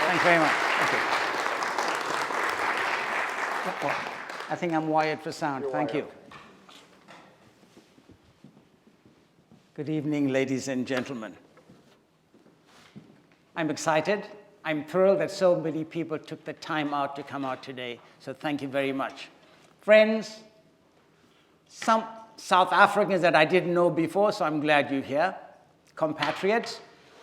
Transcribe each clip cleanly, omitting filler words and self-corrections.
Thank you very much. Thank you. I think I'm wired for sound. Thank you. Good evening, ladies and gentlemen. I'm excited. I'm thrilled that so many people took the time out to come out today, so thank you very much. Friends, some South Africans that I didn't know before, so I'm glad you're here, compatriots,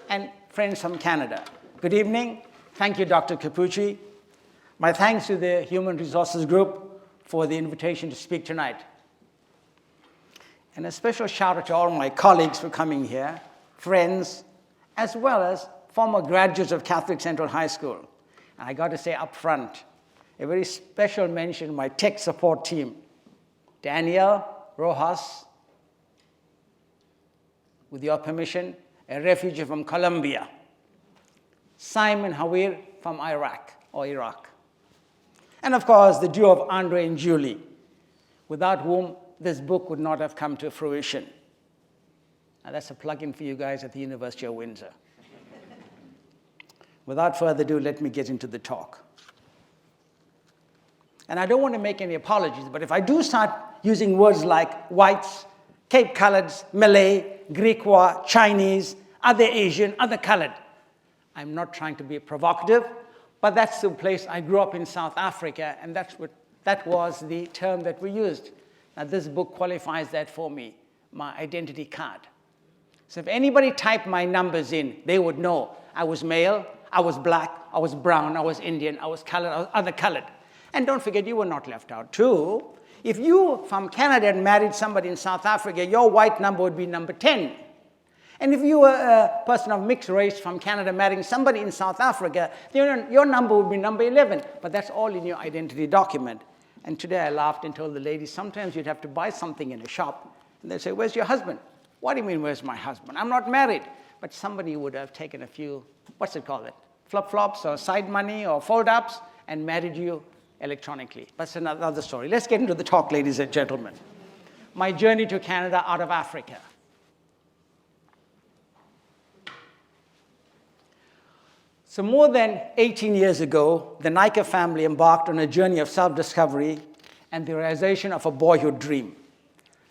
and friends from Canada. Good evening. Thank you, Dr. Capucci. My thanks to the Human Resources Group for the invitation to speak tonight. And a special shout out to all my colleagues for coming here, friends, as well as former graduates of Catholic Central High School. And I got to say up front, a very special mention to my tech support team, Daniel Rojas, with your permission, a refugee from Colombia, Simon Hawir from Iraq. And of course, the duo of Andre and Julie, without whom this book would not have come to fruition. Now that's a plug-in for you guys at the University of Windsor. Without further ado, let me get into the talk. And I don't want to make any apologies, but if I do start using words like whites, Cape Coloreds, Malay, Griqua, Chinese, other Asian, other colored, I'm not trying to be provocative, but that's the place I grew up in South Africa, and that was the term that we used. Now this book qualifies that for me, my identity card. So if anybody typed my numbers in, they would know I was male, I was black, I was brown, I was Indian, I was colored, I was other colored. And don't forget, you were not left out too. If you from Canada had married somebody in South Africa, your white number would be number 10. And if you were a person of mixed race from Canada marrying somebody in South Africa, your number would be number 11. But that's all in your identity document. And today I laughed and told the ladies, sometimes you'd have to buy something in a shop, and they'd say, where's your husband? What do you mean, where's my husband? I'm not married. But somebody would have taken a few, what's it called? Flip-flops or side money or fold-ups and married you electronically. That's another story. Let's get into the talk, ladies and gentlemen. My journey to Canada out of Africa. So more than 18 years ago, the Naicker family embarked on a journey of self-discovery and the realization of a boyhood dream.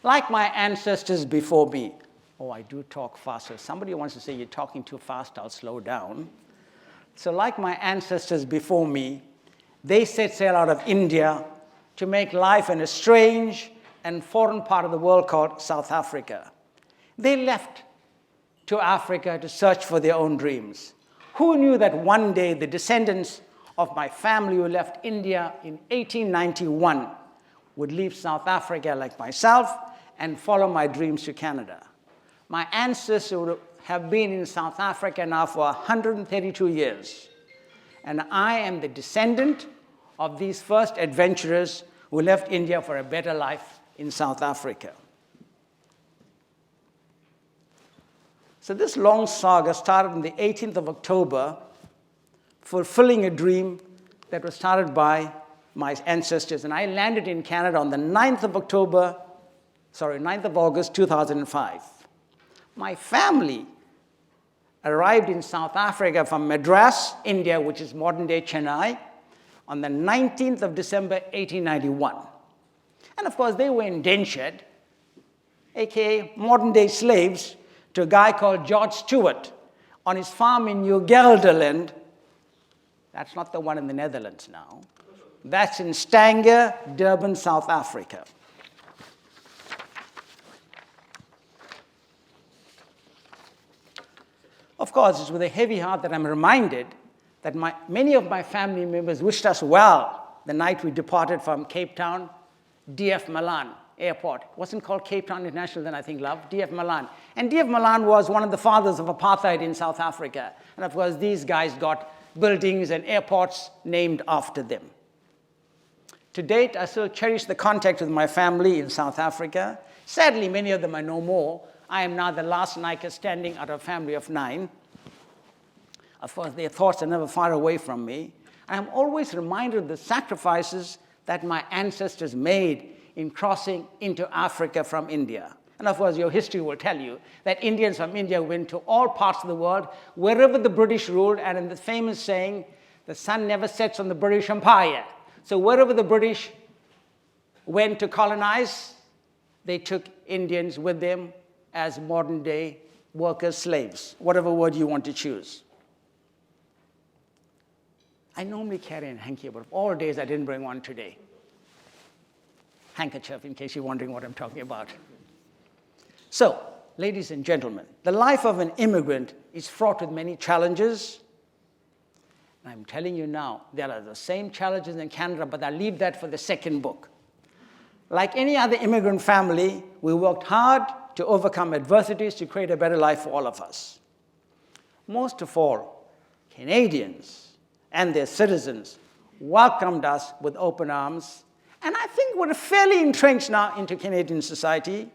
Like my ancestors before me, oh, I do talk faster. Somebody wants to say you're talking too fast, I'll slow down. So like my ancestors before me, they set sail out of India to make life in a strange and foreign part of the world called South Africa. They left to Africa to search for their own dreams. Who knew that one day the descendants of my family who left India in 1891 would leave South Africa like myself and follow my dreams to Canada? My ancestors would have been in South Africa now for 132 years. And I am the descendant of these first adventurers who left India for a better life in South Africa. So this long saga started on the 18th of October, fulfilling a dream that was started by my ancestors. And I landed in Canada on the 9th of August, 2005. My family arrived in South Africa from Madras, India, which is modern-day Chennai, on the 19th of December, 1891. And of course, they were indentured, aka modern-day slaves, to a guy called George Stewart on his farm in New Gelderland. That's not the one in the Netherlands now. That's in Stanger, Durban, South Africa. Of course, it's with a heavy heart that I'm reminded that many of my family members wished us well the night we departed from Cape Town, DF Milan Airport. It wasn't called Cape Town International then, I think, love, DF Milan. And DF Milan was one of the fathers of apartheid in South Africa. And of course, these guys got buildings and airports named after them. To date, I still cherish the contact with my family in South Africa. Sadly, many of them are no more. I am now the last Naicker standing out of a family of 9. Of course, their thoughts are never far away from me. And I'm always reminded of the sacrifices that my ancestors made in crossing into Africa from India. And of course, your history will tell you that Indians from India went to all parts of the world, wherever the British ruled, and in the famous saying, The sun never sets on the British Empire. So wherever the British went to colonize, they took Indians with them as modern-day workers, slaves, whatever word you want to choose. I normally carry a hanky, but all days I didn't bring one today. Handkerchief, in case you're wondering what I'm talking about. So, ladies and gentlemen, the life of an immigrant is fraught with many challenges. I'm telling you now, there are the same challenges in Canada, but I'll leave that for the second book. Like any other immigrant family, we worked hard to overcome adversities to create a better life for all of us. Most of all, Canadians and their citizens welcomed us with open arms, and I think we're fairly entrenched now into Canadian society.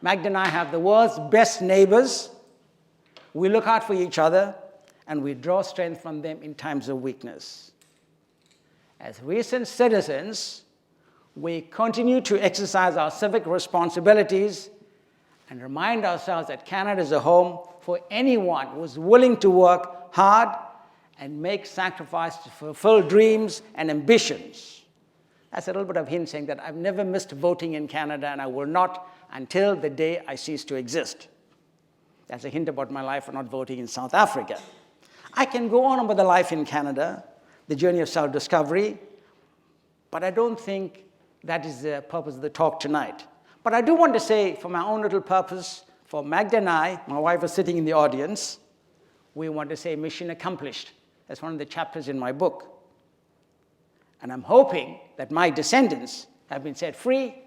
Magda and I have the world's best neighbors. We look out for each other, and we draw strength from them in times of weakness. As recent citizens, we continue to exercise our civic responsibilities and remind ourselves that Canada is a home for anyone who is willing to work hard and make sacrifices to fulfill dreams and ambitions. That's a little bit of hint saying that I've never missed voting in Canada, and I will not until the day I cease to exist. That's a hint about my life for not voting in South Africa. I can go on about the life in Canada, the journey of self-discovery, but I don't think that is the purpose of the talk tonight. But I do want to say, for my own little purpose, for Magda and I, my wife is sitting in the audience, we want to say mission accomplished. That's one of the chapters in my book. And I'm hoping that my descendants have been set free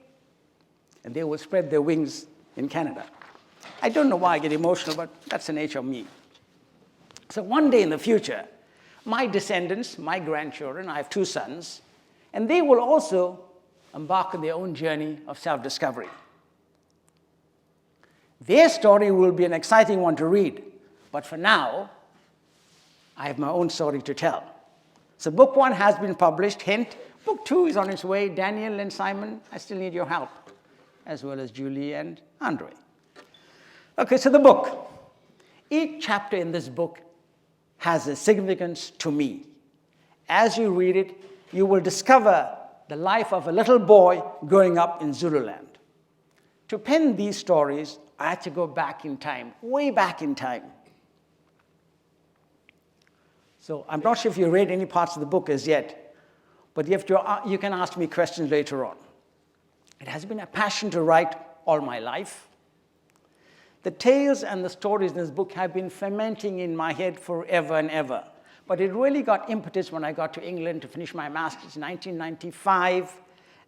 and they will spread their wings in Canada. I don't know why I get emotional, but that's the nature of me. So one day in the future, my descendants, my grandchildren, I have 2 sons, and they will also embark on their own journey of self-discovery. Their story will be an exciting one to read, but for now, I have my own story to tell. So book 1 has been published, hint. Book 2 is on its way. Daniel and Simon, I still need your help, as well as Julie and Andre. Okay, so the book. Each chapter in this book has a significance to me. As you read it, you will discover the life of a little boy growing up in Zululand. To pen these stories, I had to go back in time, way back in time. So I'm not sure if you read any parts of the book as yet, but you can ask me questions later on. It has been a passion to write all my life. The tales and the stories in this book have been fermenting in my head forever and ever. But it really got impetus when I got to England to finish my master's in 1995.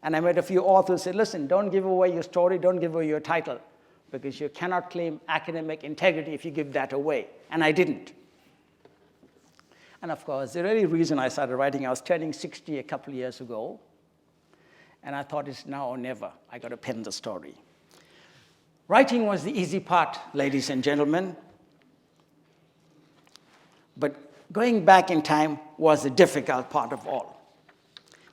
And I met a few authors who said, listen, don't give away your story, don't give away your title, because you cannot claim academic integrity if you give that away. And I didn't. And of course, the really reason I started writing, I was turning 60 a couple of years ago. And I thought it's now or never. I got to pen the story. Writing was the easy part, ladies and gentlemen. But going back in time was the difficult part of all.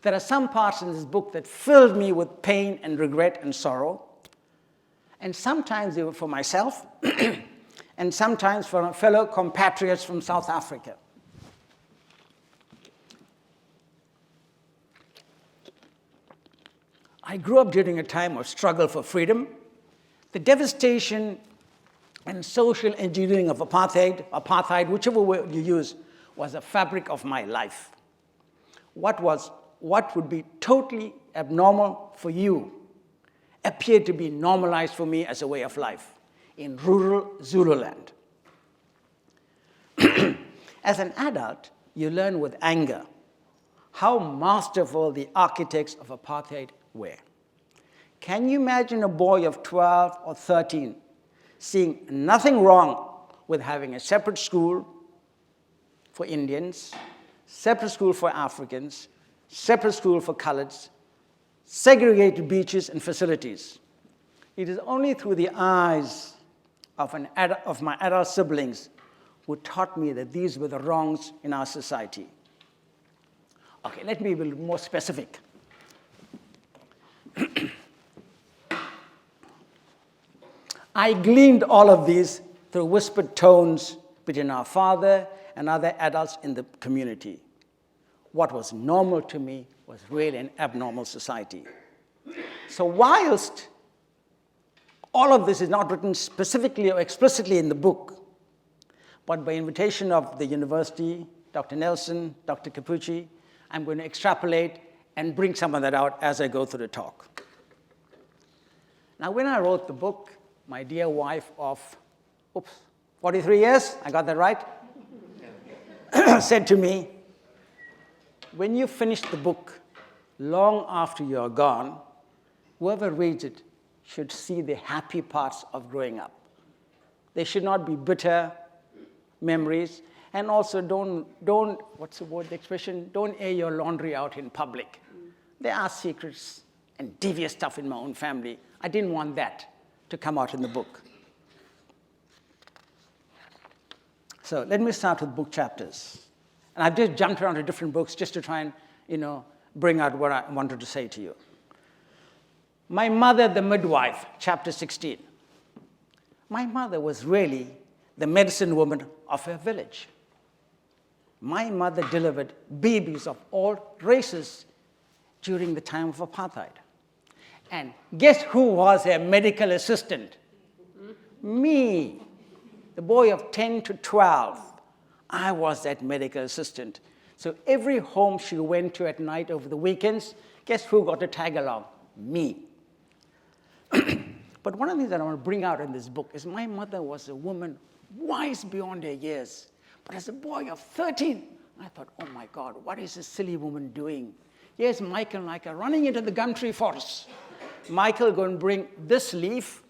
There are some parts in this book that filled me with pain and regret and sorrow. And sometimes they were for myself, and sometimes for fellow compatriots from South Africa. I grew up during a time of struggle for freedom. The devastation and social engineering of apartheid, whichever word you use, was a fabric of my life. What would be totally abnormal for you appeared to be normalized for me as a way of life in rural Zululand. As an adult, you learn with anger how masterful the architects of apartheid were. Can you imagine a boy of 12 or 13 seeing nothing wrong with having a separate school for Indians, separate school for Africans, separate school for coloreds, segregated beaches and facilities? It is only through the eyes of my adult siblings who taught me that these were the wrongs in our society. Okay, let me be a little more specific. I gleaned all of these through whispered tones between our father and other adults in the community. What was normal to me was really an abnormal society. So whilst all of this is not written specifically or explicitly in the book, but by invitation of the university, Dr. Nelson, Dr. Capucci, I'm going to extrapolate and bring some of that out as I go through the talk. Now, when I wrote the book, my dear wife of 43 years, I got that right, said to me, when you finish the book, long after you're gone, whoever reads it should see the happy parts of growing up. They should not be bitter memories. And also don't, what's the word, the expression? Don't air your laundry out in public. There are secrets and devious stuff in my own family. I didn't want that to come out in the book. So let me start with book chapters. And I've just jumped around to different books just to try and, bring out what I wanted to say to you. My Mother, the Midwife, chapter 16. My mother was really the medicine woman of her village. My mother delivered babies of all races during the time of apartheid. And guess who was her medical assistant? Me, the boy of 10 to 12. I was that medical assistant. So every home she went to at night over the weekends, guess who got to tag along? Me. But one of the things that I want to bring out in this book is my mother was a woman wise beyond her years. But as a boy of 13, I thought, oh my God, what is this silly woman doing? Here's Michael and Naicker running into the gum tree forest. Michael, go and bring this leaf,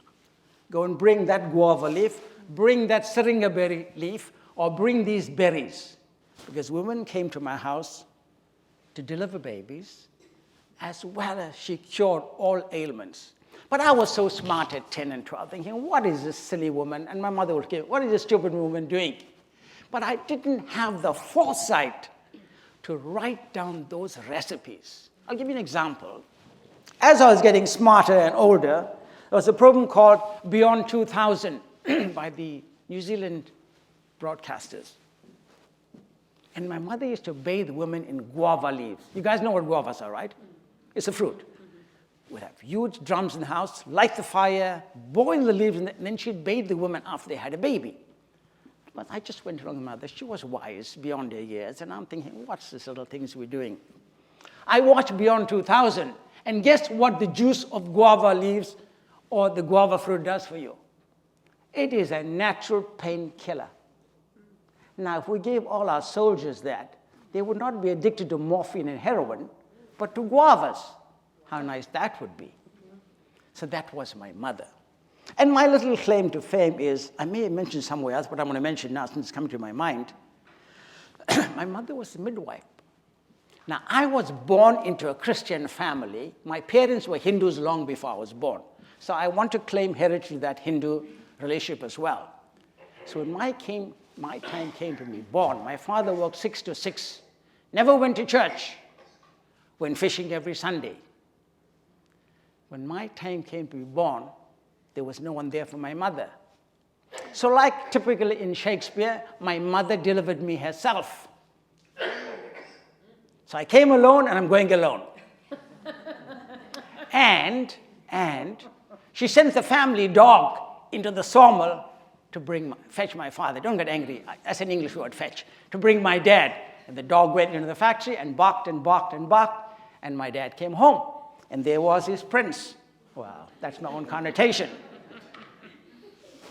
go and bring that guava leaf, bring that syringa berry leaf, or bring these berries. Because women came to my house to deliver babies, as well as she cured all ailments. But I was so smart at 10 and 12, thinking, what is this silly woman? And my mother would say, what is this stupid woman doing? But I didn't have the foresight to write down those recipes. I'll give you an example. As I was getting smarter and older, there was a program called Beyond 2000 by the New Zealand broadcasters. And my mother used to bathe women in guava leaves. You guys know what guavas are, right? It's a fruit. We'd have huge drums in the house, light the fire, boil the leaves, and then she'd bathe the women after they had a baby. But I just went along with my mother. She was wise beyond her years, and I'm thinking, what's this little things we're doing? I watched Beyond 2000, and guess what the juice of guava leaves or the guava fruit does for you? It is a natural painkiller. Now, if we gave all our soldiers that, they would not be addicted to morphine and heroin, but to guavas. How nice that would be. So that was my mother. And my little claim to fame is, I may have mentioned somewhere else, but I'm going to mention now since it's coming to my mind. My mother was a midwife. Now, I was born into a Christian family. My parents were Hindus long before I was born. So I want to claim heritage to that Hindu relationship as well. So when my time came to be born, my father worked 6 to 6, never went to church, went fishing every Sunday. When my time came to be born, there was no one there for my mother. So like typically in Shakespeare, my mother delivered me herself. So I came alone and I'm going alone. And she sent the family dog into the sawmill to fetch my father. Don't get angry, that's an English word, fetch. To bring my dad. And the dog went into the factory and barked and barked and barked, and my dad came home. And there was his prince. Well, that's my own connotation.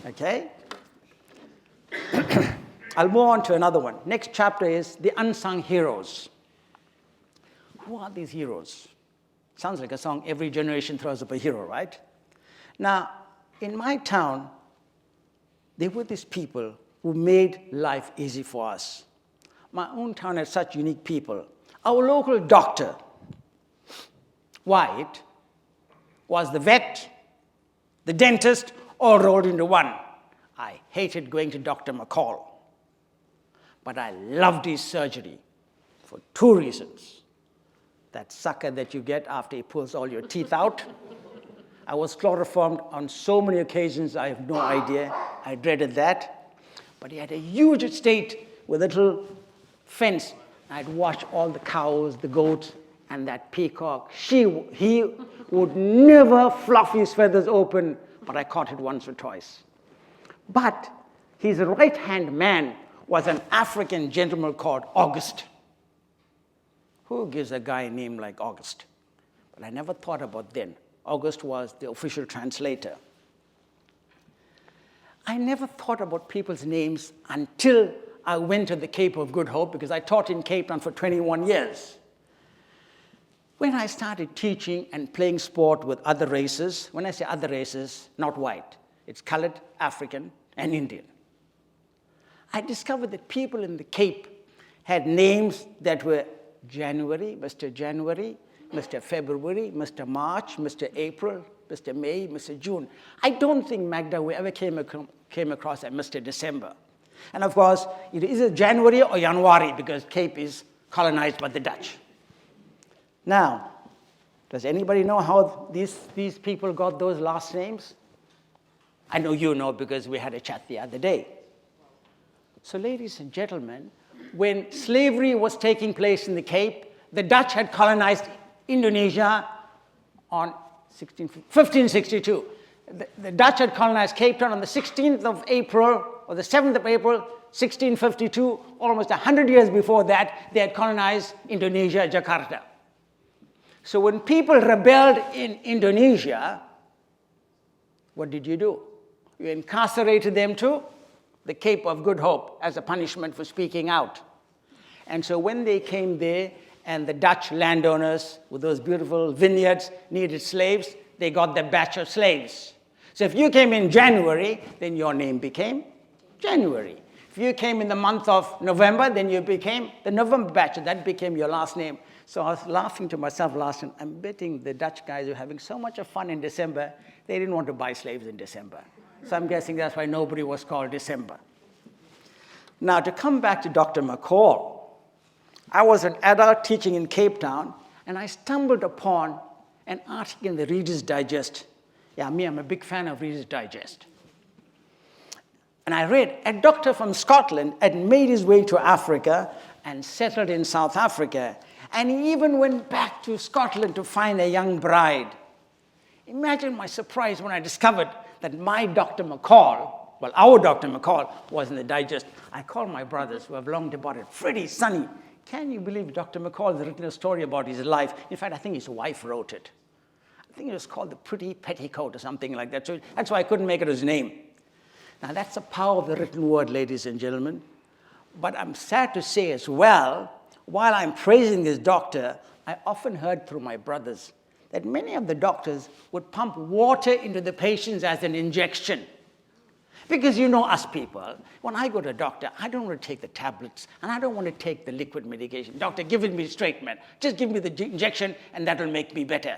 Okay? I'll move on to another one. Next chapter is the unsung heroes. Who are these heroes? Sounds like a song, every generation throws up a hero, right? Now, in my town, there were these people who made life easy for us. My own town had such unique people. Our local doctor, White, was the vet, the dentist, all rolled into one. I hated going to Dr. McCall, but I loved his surgery for 2 reasons. That sucker that you get after he pulls all your teeth out. I was chloroformed on so many occasions, I have no idea. I dreaded that. But he had a huge estate with a little fence. I'd watch all the cows, the goats, and that peacock. He would never fluff his feathers open, but I caught it once or twice. But his right-hand man was an African gentleman called August. Who gives a guy a name like August? But I never thought about then. August was the official translator. I never thought about people's names until I went to the Cape of Good Hope, because I taught in Cape Town for 21 years. When I started teaching and playing sport with other races, when I say other races, not white, it's colored, African, and Indian, I discovered that people in the Cape had names that were January, Mr. February, Mr. March, Mr. April, Mr. May, Mr. June. I don't think, Magda, we ever came across a Mr. December. And of course, it is either January or January, because Cape is colonized by the Dutch. Now, does anybody know how these people got those last names? I know you know, because we had a chat the other day. So ladies and gentlemen, when slavery was taking place in the Cape, the Dutch had colonized Indonesia on 1562. The Dutch had colonized Cape Town on the 16th of April, or the 7th of April, 1652. Almost 100 years before that, they had colonized Indonesia, Jakarta. So when people rebelled in Indonesia, what did you do? You incarcerated them to the Cape of Good Hope as a punishment for speaking out. And so when they came there, and the Dutch landowners with those beautiful vineyards needed slaves, they got their batch of slaves. So if you came in January, then your name became January. If you came in the month of November, then you became the November batch, and that became your last name. So I was laughing to myself last time, I'm betting the Dutch guys were having so much of fun in December, they didn't want to buy slaves in December. So I'm guessing that's why nobody was called December. Now, to come back to Dr. McCall, I was an adult teaching in Cape Town, and I stumbled upon an article in the Reader's Digest. Yeah, I'm a big fan of Reader's Digest. And I read, a doctor from Scotland had made his way to Africa and settled in South Africa, and he even went back to Scotland to find a young bride. Imagine my surprise when I discovered that my Dr. McCall, well, our Dr. McCall, was in the Digest. I called my brothers, who have long departed, Freddie, Sonny, can you believe Dr. McCall has written a story about his life? In fact, I think his wife wrote it. I think it was called The Pretty Petticoat or something like that. So that's why I couldn't make it his name. Now, that's the power of the written word, ladies and gentlemen. But I'm sad to say as well, while I'm praising this doctor, I often heard through my brothers that many of the doctors would pump water into the patients as an injection. Because you know us people, when I go to a doctor, I don't want to take the tablets, and I don't want to take the liquid medication. Doctor, give it me straight, man. Just give me the injection, and that will make me better.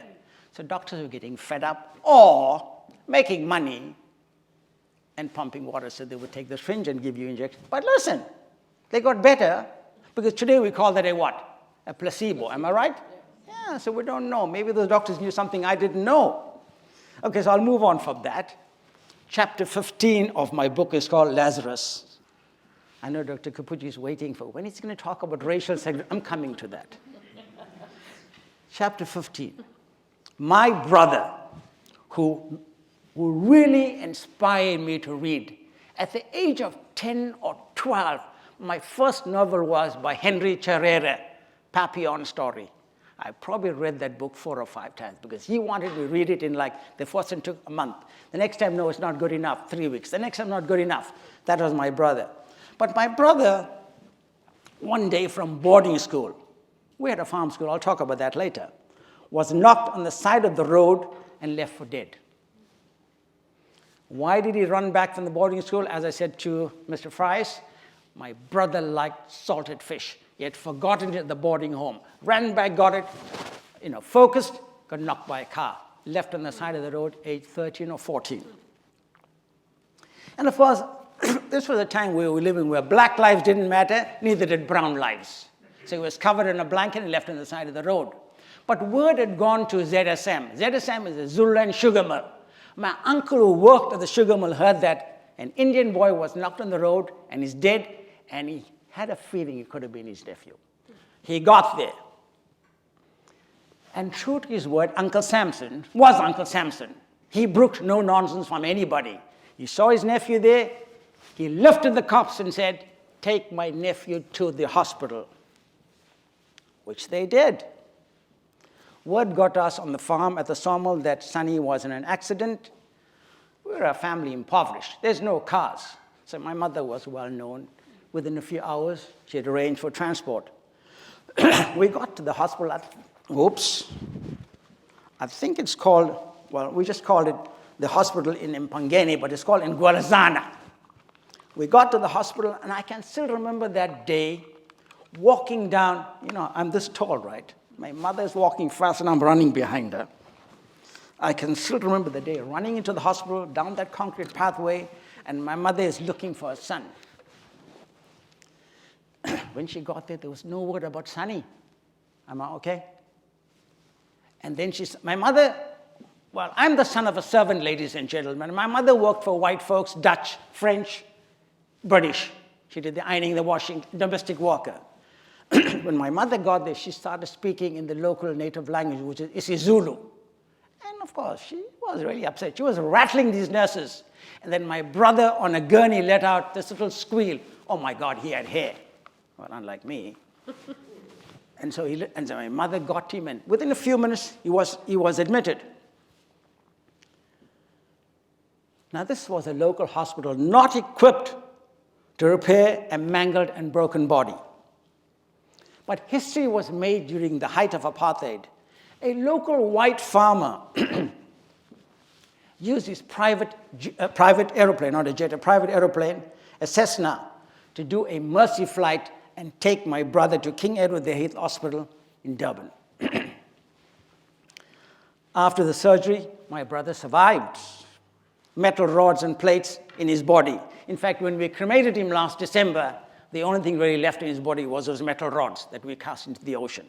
So doctors were getting fed up, or making money and pumping water, so they would take the syringe and give you injection. But listen, they got better, because today we call that a what? A placebo, am I right? Yeah, so we don't know. Maybe those doctors knew something I didn't know. Okay, so I'll move on from that. Chapter 15 of my book is called Lazarus. I know Dr. Kapuji is waiting for when he's going to talk about racial segregation. I'm coming to that. Chapter 15. My brother, who really inspired me to read. At the age of 10 or 12, my first novel was by Henry Charrera, Papillon Story. I probably read that book 4 or 5 times because he wanted me to read it in like, the first one took a month. The next time, no, it's not good enough, 3 weeks. The next time, not good enough. That was my brother. But my brother, one day from boarding school, we had a farm school, I'll talk about that later, was knocked on the side of the road and left for dead. Why did he run back from the boarding school? As I said to Mr. Fries, my brother liked salted fish. He had forgotten it at the boarding home. Ran back, got it, focused, got knocked by a car. Left on the side of the road, age 13 or 14. And of course, this was a time we were living where black lives didn't matter, neither did brown lives. So he was covered in a blanket and left on the side of the road. But word had gone to ZSM. ZSM is a Zululander sugar mill. My uncle who worked at the sugar mill heard that an Indian boy was knocked on the road and is dead, and he had a feeling it could have been his nephew. He got there. And true to his word, Uncle Samson was Uncle Samson. He brooked no nonsense from anybody. He saw his nephew there. He lifted the cops and said, "Take my nephew to the hospital," which they did. Word got us on the farm at the sawmill that Sonny was in an accident. We were a family impoverished. There's no cars. So my mother was well known. Within a few hours, she had arranged for transport. We got to the hospital at, I think it's called, well, we just called it the hospital in Mpangeni, but it's called in Gualazana. We got to the hospital, and I can still remember that day walking down, I'm this tall, right? My mother's walking fast, and I'm running behind her. I can still remember the day running into the hospital, down that concrete pathway, and my mother is looking for her son. When she got there was no word about Sonny. Am I okay? And then my mother, well, I'm the son of a servant, ladies and gentlemen. My mother worked for white folks, Dutch, French, British. She did the ironing, the washing, domestic worker. When my mother got there, she started speaking in the local native language, which is isiZulu. And of course, she was really upset. She was rattling these nurses. And then my brother on a gurney let out this little squeal. Oh my God, he had hair. Well, unlike me. And so my mother got him, and within a few minutes, he was admitted. Now, this was a local hospital not equipped to repair a mangled and broken body. But history was made during the height of apartheid. A local white farmer used his private aeroplane, not a jet, a private aeroplane, a Cessna, to do a mercy flight and take my brother to King Edward VIII Hospital in Durban. After the surgery, my brother survived. Metal rods and plates in his body. In fact, when we cremated him last December, the only thing really left in his body was those metal rods that we cast into the ocean.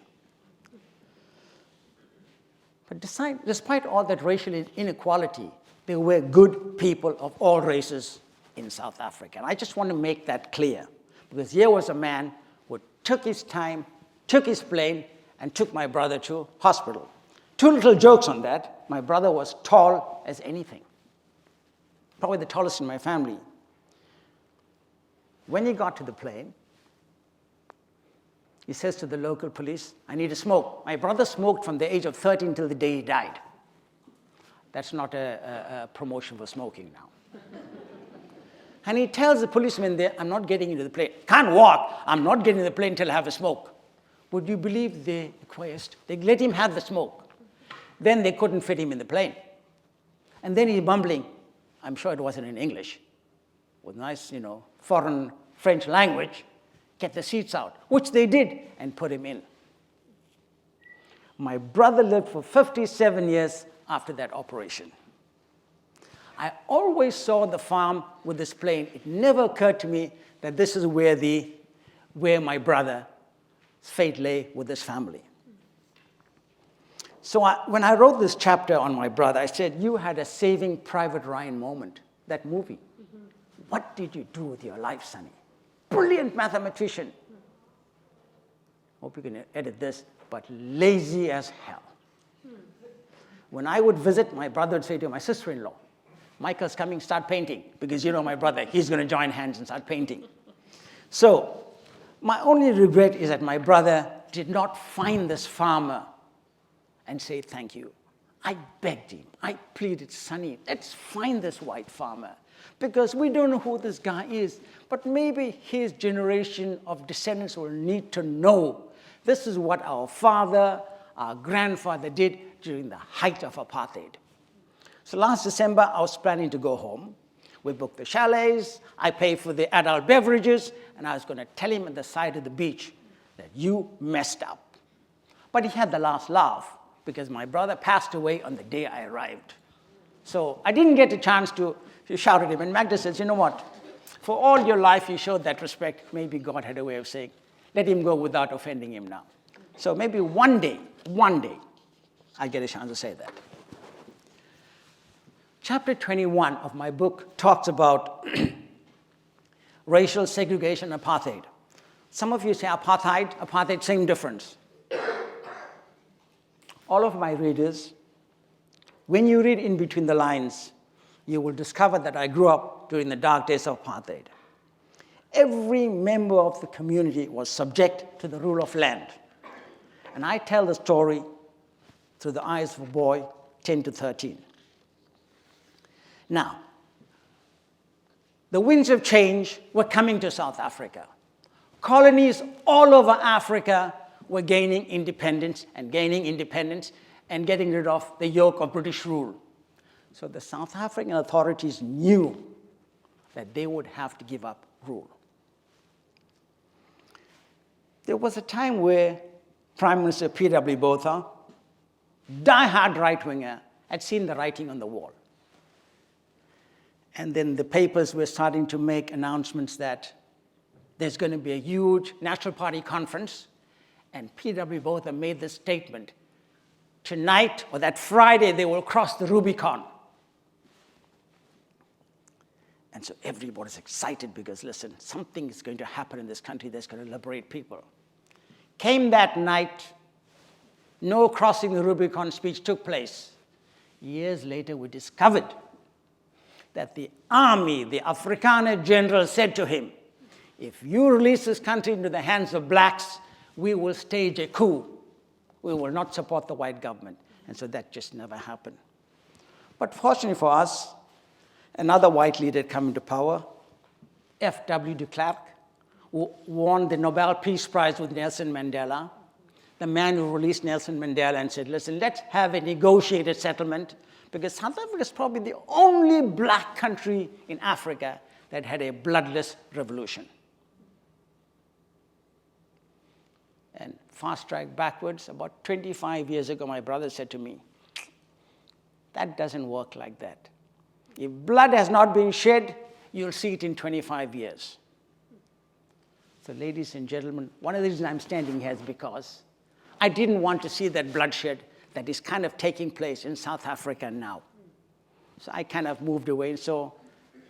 But despite all that racial inequality, there were good people of all races in South Africa. And I just want to make that clear, because here was a man who took his time, took his plane, and took my brother to hospital. Two little jokes on that. My brother was tall as anything, probably the tallest in my family. When he got to the plane, he says to the local police, "I need a smoke." My brother smoked from the age of 13 till the day he died. That's not a promotion for smoking now. And he tells the policeman there, "I'm not getting into the plane. Can't walk. I'm not getting in the plane till I have a smoke." Would you believe they acquiesced? They let him have the smoke. Then they couldn't fit him in the plane. And then he's mumbling, I'm sure it wasn't in English, with nice, foreign French language, "Get the seats out," which they did, and put him in. My brother lived for 57 years after that operation. I always saw the farm with this plane. It never occurred to me that this is where my brother's fate lay with his family. So when I wrote this chapter on my brother, I said, you had a Saving Private Ryan moment, that movie. Mm-hmm. What did you do with your life, Sonny? Brilliant mathematician. Hope you can edit this, but lazy as hell. When I would visit, my brother would say to my sister-in-law, "Michael's coming, start painting," because my brother, he's going to join hands and start painting. So my only regret is that my brother did not find this farmer and say thank you. I begged him. I pleaded, "Sonny, let's find this white farmer, because we don't know who this guy is, but maybe his generation of descendants will need to know this is what our father, our grandfather did during the height of apartheid." So last December, I was planning to go home. We booked the chalets, I paid for the adult beverages, and I was going to tell him at the side of the beach that you messed up. But he had the last laugh, because my brother passed away on the day I arrived. So I didn't get a chance to shout at him. And Magda says, "You know what? For all your life, you showed that respect. Maybe God had a way of saying, let him go without offending him now." So maybe one day, I get a chance to say that. Chapter 21 of my book talks about racial segregation and apartheid. Some of you say apartheid, same difference. All of my readers, when you read in between the lines, you will discover that I grew up during the dark days of apartheid. Every member of the community was subject to the rule of land. And I tell the story through the eyes of a boy, 10 to 13. Now, the winds of change were coming to South Africa. Colonies all over Africa were gaining independence and getting rid of the yoke of British rule. So the South African authorities knew that they would have to give up rule. There was a time where Prime Minister P.W. Botha, die-hard right-winger, had seen the writing on the wall. And then the papers were starting to make announcements that there's going to be a huge National Party conference, and P.W. Botha made this statement, tonight or that Friday they will cross the Rubicon. And so everybody's excited because, listen, something is going to happen in this country that's going to liberate people. Came that night, no crossing the Rubicon speech took place. Years later, we discovered that the army, the Afrikaner general, said to him, if you release this country into the hands of blacks, we will stage a coup. We will not support the white government. And so that just never happened. But fortunately for us, another white leader had come into power, F.W. de Klerk, who won the Nobel Peace Prize with Nelson Mandela, the man who released Nelson Mandela and said, listen, let's have a negotiated settlement, because South Africa is probably the only black country in Africa that had a bloodless revolution. And fast track backwards, about 25 years ago, my brother said to me, that doesn't work like that. If blood has not been shed, you'll see it in 25 years. So ladies and gentlemen, one of the reasons I'm standing here is because I didn't want to see that bloodshed that is kind of taking place in South Africa now. So I kind of moved away. So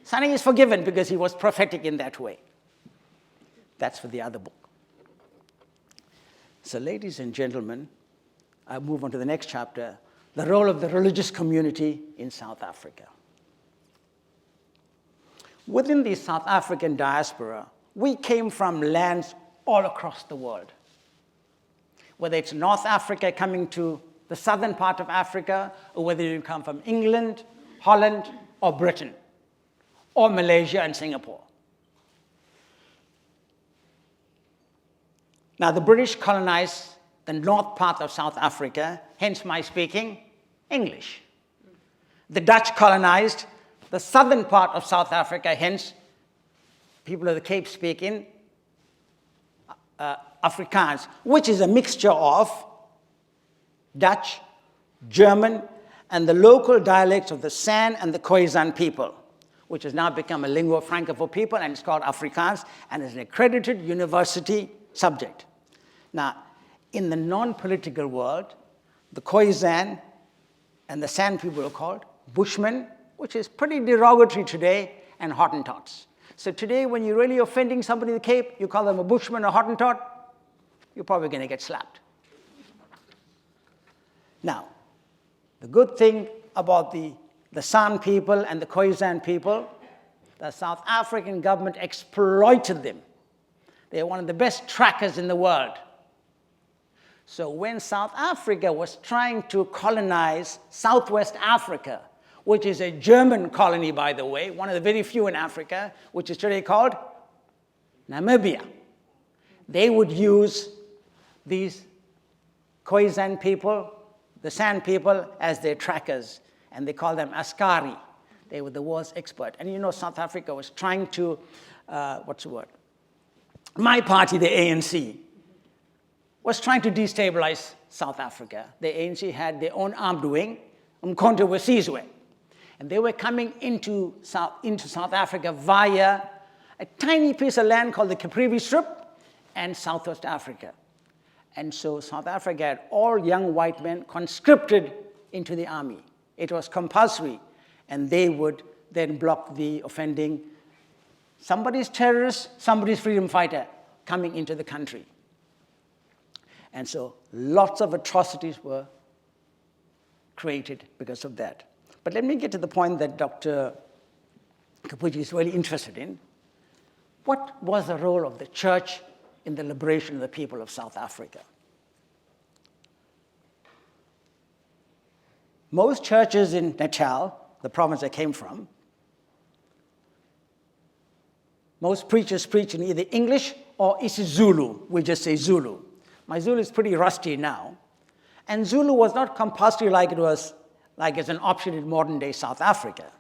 Sonny is forgiven because he was prophetic in that way. That's for the other book. So ladies and gentlemen, I move on to the next chapter, the role of the religious community in South Africa. Within the South African diaspora, we came from lands all across the world. Whether it's North Africa coming to the southern part of Africa, or whether you come from England, Holland, or Britain, or Malaysia and Singapore. Now, the British colonized the north part of South Africa, hence my speaking English. The Dutch colonized the southern part of South Africa, hence people of the Cape speak in Afrikaans, which is a mixture of Dutch, German, and the local dialects of the San and the Khoisan people, which has now become a lingua franca for people, and it's called Afrikaans, and is an accredited university subject. Now, in the non-political world, the Khoisan and the San people are called Bushmen, which is pretty derogatory today, and Hottentots. So today, when you're really offending somebody in the Cape, you call them a Bushman or Hottentot, you're probably going to get slapped. Now, the good thing about the San people and the Khoisan people, the South African government exploited them. They're one of the best trackers in the world. So when South Africa was trying to colonize Southwest Africa, which is a German colony, by the way, one of the very few in Africa, which is today called Namibia, they would use these Khoisan people, the San people, as their trackers, and they call them Askari. They were the war's expert. And you know, South Africa was trying to, my party, the ANC, was trying to destabilize South Africa. The ANC had their own armed wing, Umkhonto we Sizwe, and they were coming into South Africa via a tiny piece of land called the Caprivi Strip and Southwest Africa. And so South Africa had all young white men conscripted into the army. It was compulsory, and they would then block the offending. Somebody's terrorist, somebody's freedom fighter. coming into the country. And so lots of atrocities were created because of that. But let me get to the point that Dr. Capucci is really interested in. What was the role of the church in the liberation of the people of South Africa? Most churches in Natal, the province I came from, most preachers preach in either English or isiZulu. We just say Zulu. My Zulu is pretty rusty now. And Zulu was not compulsory like it was, like as an option in modern-day South Africa.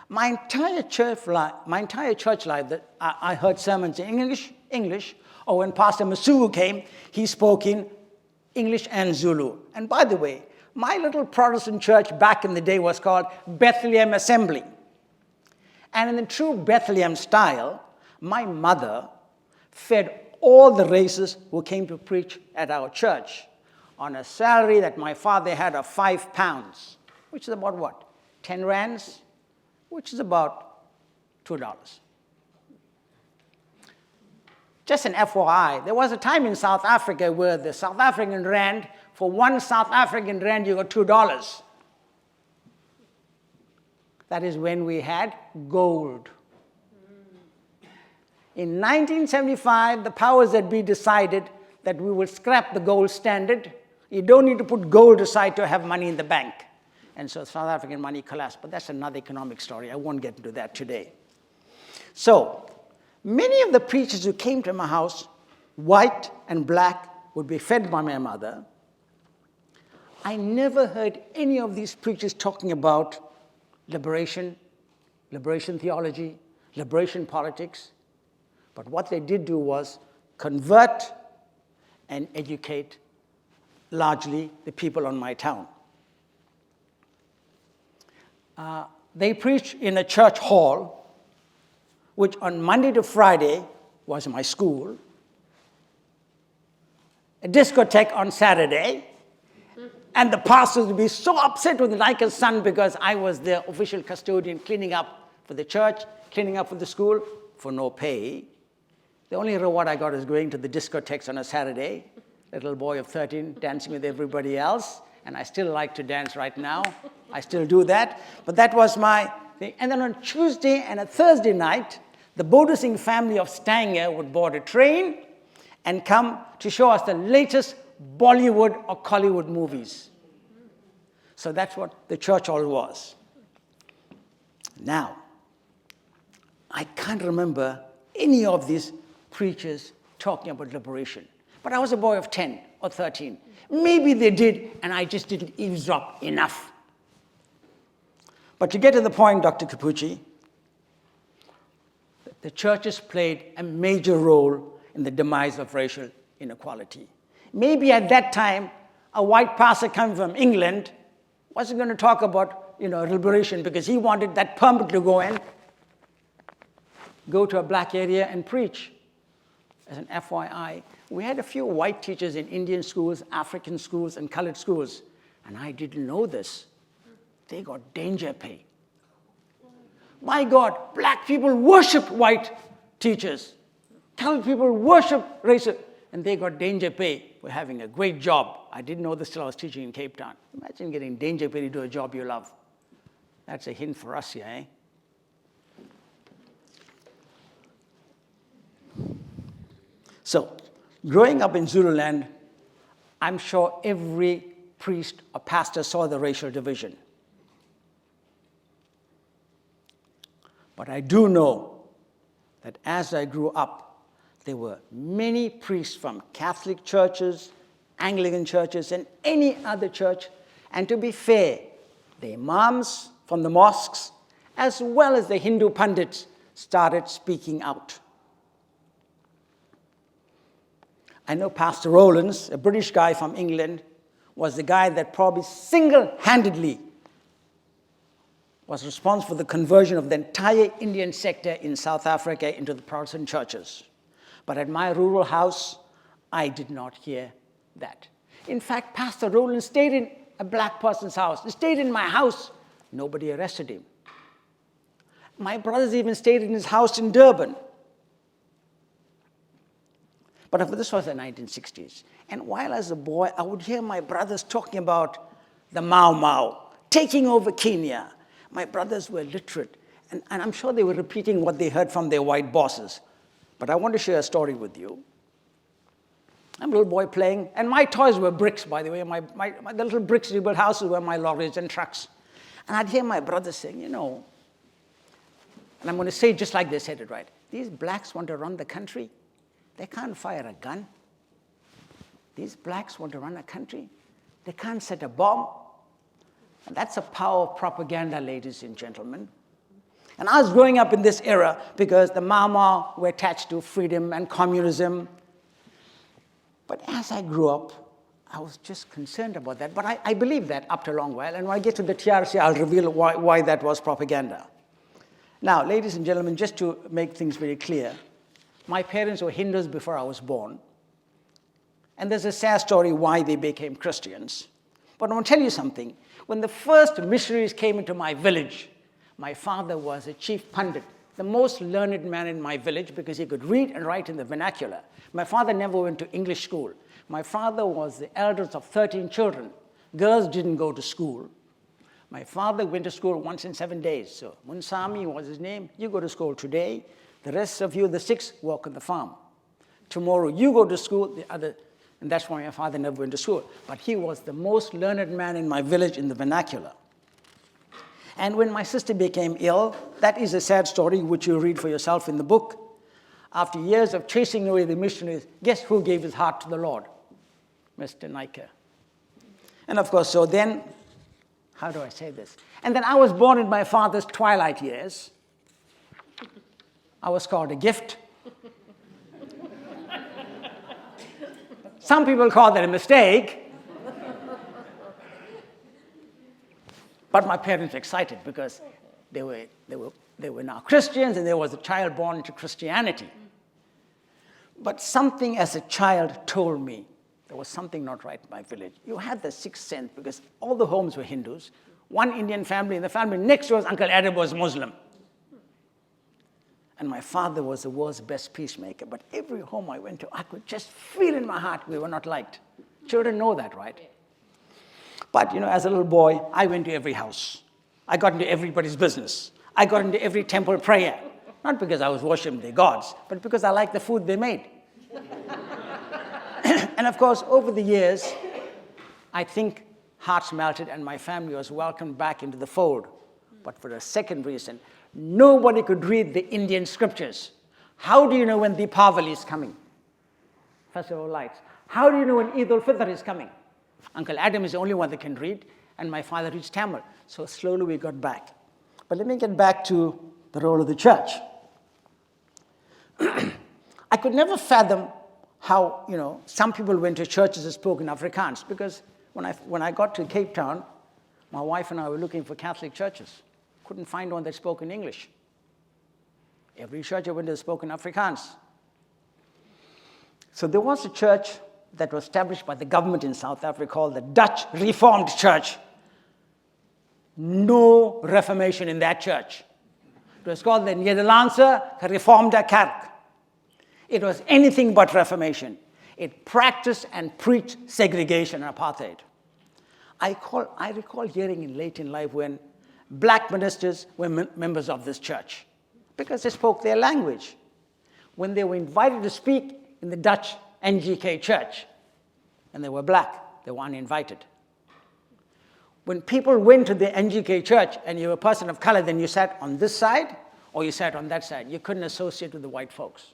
My entire church life, that I heard sermons in English, or when Pastor Masuku came, he spoke in English and Zulu. And by the way, my little Protestant church back in the day was called Bethlehem Assembly. And in the true Bethlehem style, my mother fed all the races who came to preach at our church on a salary that my father had of £5, which is about what? 10 rands, which is about $2. Just an FYI, there was a time in South Africa where the South African rand, for one South African rand, you got $2. That is when we had gold. In 1975, the powers that be decided that we will scrap the gold standard. You don't need to put gold aside to have money in the bank. And so South African money collapsed. But that's another economic story. I won't get into that today. So many of the preachers who came to my house, white and black, would be fed by my mother. I never heard any of these preachers talking about liberation theology, liberation politics. But what they did do was convert and educate largely the people on my town. They preached in a church hall, which on Monday to Friday was my school, a discotheque on Saturday, and the pastors would be so upset with Naicker's son because I was their official custodian, cleaning up for the church, cleaning up for the school, for no pay. The only reward I got is going to the discotheques on a Saturday, little boy of 13, dancing with everybody else, and I still like to dance right now. I still do that, but that was my thing. And then on Tuesday and a Thursday night, the Bodusing family of Stanger would board a train and come to show us the latest Bollywood or Collywood movies. So that's what the church hall was. Now, I can't remember any of these preachers talking about liberation. But I was a boy of 10 or 13. Maybe they did, and I just didn't eavesdrop enough. But to get to the point, Dr. Capucci, the churches played a major role in the demise of racial inequality. Maybe at that time, a white pastor coming from England wasn't going to talk about, liberation because he wanted that permit to go to a black area and preach. As an FYI, we had a few white teachers in Indian schools, African schools, and colored schools, and I didn't know this. They got danger pay. My God, black people worship white teachers. Colored people worship racial, and they got danger pay for having a great job. I didn't know this till I was teaching in Cape Town. Imagine getting danger pay to do a job you love. That's a hint for us here, eh? So, growing up in Zululand, I'm sure every priest or pastor saw the racial division. But I do know that as I grew up, there were many priests from Catholic churches, Anglican churches, and any other church. And to be fair, the imams from the mosques, as well as the Hindu pundits, started speaking out. I know Pastor Rowlands, a British guy from England, was the guy that probably single-handedly was responsible for the conversion of the entire Indian sector in South Africa into the Protestant churches. But at my rural house, I did not hear that. In fact, Pastor Rowlands stayed in a black person's house. He stayed in my house. Nobody arrested him. My brothers even stayed in his house in Durban. But this was the 1960s. And while as a boy, I would hear my brothers talking about the Mau Mau, taking over Kenya. My brothers were literate. And I'm sure they were repeating what they heard from their white bosses. But I want to share a story with you. I'm a little boy playing, and my toys were bricks, by the way. The little bricks rebuilt houses were my lorries and trucks. And I'd hear my brothers saying, and I'm going to say it just like they said it, right? These blacks want to run the country. They can't fire a gun. These blacks want to run a country. They can't set a bomb. And that's the power of propaganda, ladies and gentlemen. And I was growing up in this era because the Mau Mau were attached to freedom and communism. But as I grew up, I was just concerned about that. But I believed that up to a long while. And when I get to the TRC, I'll reveal why that was propaganda. Now, ladies and gentlemen, just to make things very clear, my parents were Hindus before I was born. And there's a sad story why they became Christians. But I want to tell you something. When the first missionaries came into my village, my father was a chief pundit, the most learned man in my village because he could read and write in the vernacular. My father never went to English school. My father was the eldest of 13 children. Girls didn't go to school. My father went to school once in 7 days. So Munsami was his name. You go to school today. The rest of you, the 6, work on the farm. Tomorrow you go to school, the other, and that's why my father never went to school. But he was the most learned man in my village in the vernacular. And when my sister became ill, that is a sad story which you read for yourself in the book. After years of chasing away the missionaries, guess who gave his heart to the Lord? Mr. Naicker. And of course, so then, how do I say this? And then I was born in my father's twilight years. I was called a gift. Some people call that a mistake. But my parents were excited because they were now Christians and there was a child born into Christianity. But something as a child told me there was something not right in my village. You had the sixth sense because all the homes were Hindus. One Indian family, and the family next to us, Uncle Adam was Muslim. And my father was the world's best peacemaker. But every home I went to, I could just feel in my heart we were not liked. Children know that, right? But, as a little boy, I went to every house. I got into everybody's business. I got into every temple prayer. Not because I was worshiping their gods, but because I liked the food they made. And of course, over the years, I think hearts melted and my family was welcomed back into the fold. But for a second reason, nobody could read the Indian scriptures. How do you know when Deepavali is coming? Festival of Lights. How do you know when Eid al-Fitr is coming? Uncle Adam is the only one that can read, and my father reads Tamil. So slowly we got back. But let me get back to the role of the church. I could never fathom how, some people went to churches that spoke in Afrikaans, because when I got to Cape Town, my wife and I were looking for Catholic churches. Couldn't find one that spoke in English. Every church I went to spoke in Afrikaans. So there was a church that was established by the government in South Africa called the Dutch Reformed Church. No Reformation in that church. It was called the Nederlandse Gereformde Kerk. It was anything but Reformation. It practiced and preached segregation and apartheid. I recall hearing in late in life when black ministers were members of this church because they spoke their language. When they were invited to speak in the Dutch NGK church, and they were black, they were uninvited. When people went to the NGK church and you were a person of color, then you sat on this side or you sat on that side. You couldn't associate with the white folks.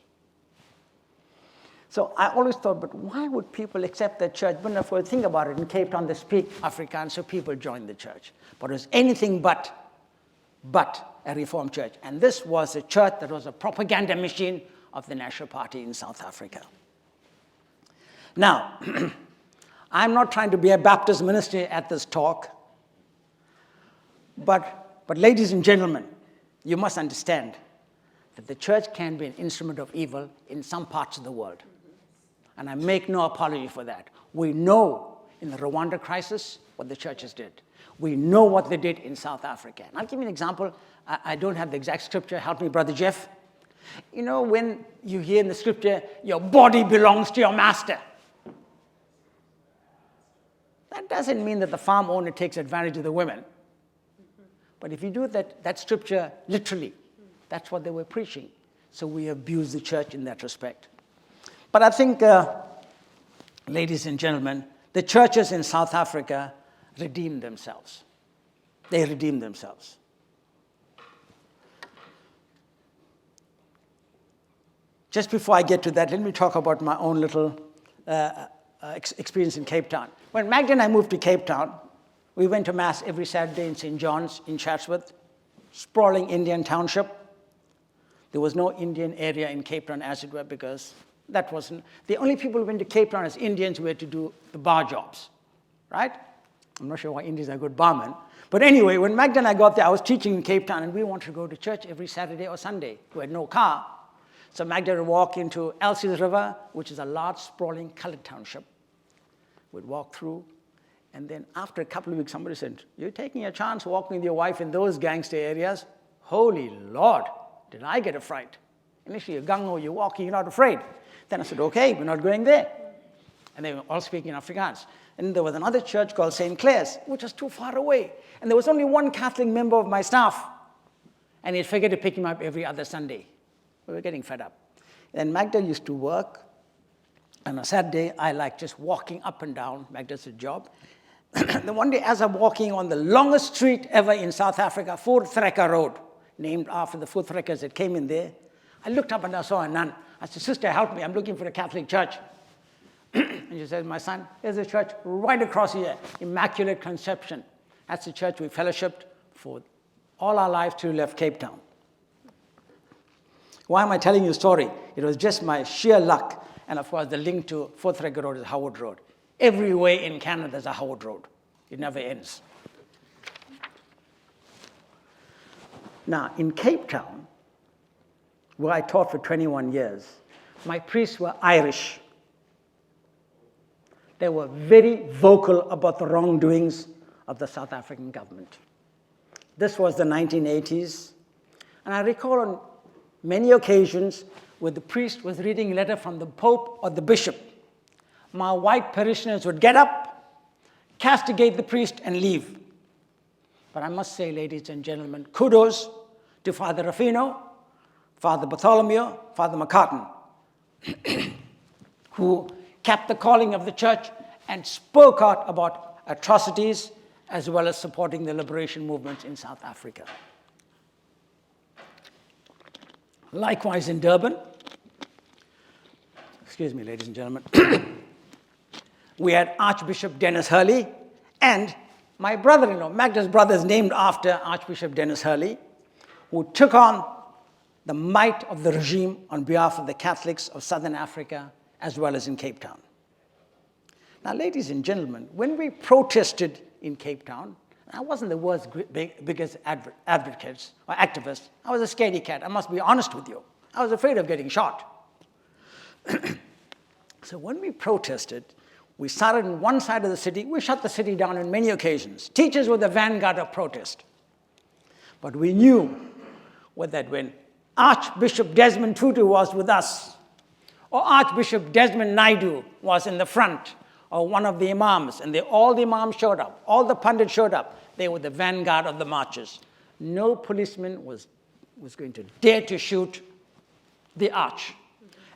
So I always thought, but why would people accept that church? But if we think about it, in Cape Town they speak Afrikaans, so people joined the church. But it was anything but a reformed church. And this was a church that was a propaganda machine of the National Party in South Africa. Now, I'm not trying to be a Baptist minister at this talk, but ladies and gentlemen, you must understand that the church can be an instrument of evil in some parts of the world. And I make no apology for that. We know in the Rwanda crisis what the churches did. We know what they did in South Africa. And I'll give you an example. I don't have the exact scripture. Help me, Brother Jeff. You know, when you hear in the scripture, your body belongs to your master. That doesn't mean that the farm owner takes advantage of the women. But if you do that scripture literally, that's what they were preaching. So we abuse the church in that respect. But I think, ladies and gentlemen, the churches in South Africa redeemed themselves. They redeemed themselves. Just before I get to that, let me talk about my own little experience in Cape Town. When Magda and I moved to Cape Town, we went to Mass every Saturday in St. John's in Chatsworth, sprawling Indian township. There was no Indian area in Cape Town, as it were, because that wasn't... The only people who went to Cape Town as Indians were to do the bar jobs, right? I'm not sure why Indians are good barmen. But anyway, when Magda and I got there, I was teaching in Cape Town, and we wanted to go to church every Saturday or Sunday. We had no car. So Magda would walk into Elsie's River, which is a large, sprawling, colored township. We'd walk through, and then after a couple of weeks, somebody said, "You're taking a chance walking with your wife in those gangster areas?" Holy Lord, did I get a fright. Initially, you're gung-ho, you're walking, you're not afraid. Then I said, okay, we're not going there. And they were all speaking Afrikaans. And there was another church called St. Clair's, which was too far away. And there was only one Catholic member of my staff. And he'd figured to pick him up every other Sunday. We were getting fed up. Then Magda used to work. And on a Saturday, I liked just walking up and down. Magda's job. Then one day, as I'm walking on the longest street ever in South Africa, Voortrekker Road, named after the Voortrekkers that came in there, I looked up and I saw a nun. I said, "Sister, help me. I'm looking for a Catholic church." And she said, "My son, there's a church right across here, Immaculate Conception. That's the church we fellowshipped for all our lives till we left Cape Town." Why am I telling you a story? It was just my sheer luck. And of course, the link to Voortrekker Road is Howard Road. Everywhere in Canada, there's a Howard Road. It never ends. Now, in Cape Town, where I taught for 21 years, my priests were Irish. They were very vocal about the wrongdoings of the South African government. This was the 1980s. And I recall on many occasions where the priest was reading a letter from the Pope or the Bishop, my white parishioners would get up, castigate the priest, and leave. But I must say, ladies and gentlemen, kudos to Father Rafino, Father Bartholomew, Father McCartan, who kept the calling of the church and spoke out about atrocities as well as supporting the liberation movements in South Africa. Likewise in Durban, excuse me, ladies and gentlemen, we had Archbishop Dennis Hurley and my brother-in-law, Magda's brother is named after Archbishop Dennis Hurley, who took on the might of the regime on behalf of the Catholics of Southern Africa as well as in Cape Town. Now, ladies and gentlemen, when we protested in Cape Town, I wasn't the world's biggest advocate or activist. I was a scaredy cat. I must be honest with you. I was afraid of getting shot. So when we protested, we started on one side of the city. We shut the city down on many occasions. Teachers were the vanguard of protest. But we knew that when Archbishop Desmond Tutu was with us, or Archbishop Desmond Naidu was in the front, or one of the imams, and all the imams showed up, all the pundits showed up, they were the vanguard of the marches. No policeman was going to dare to shoot the arch.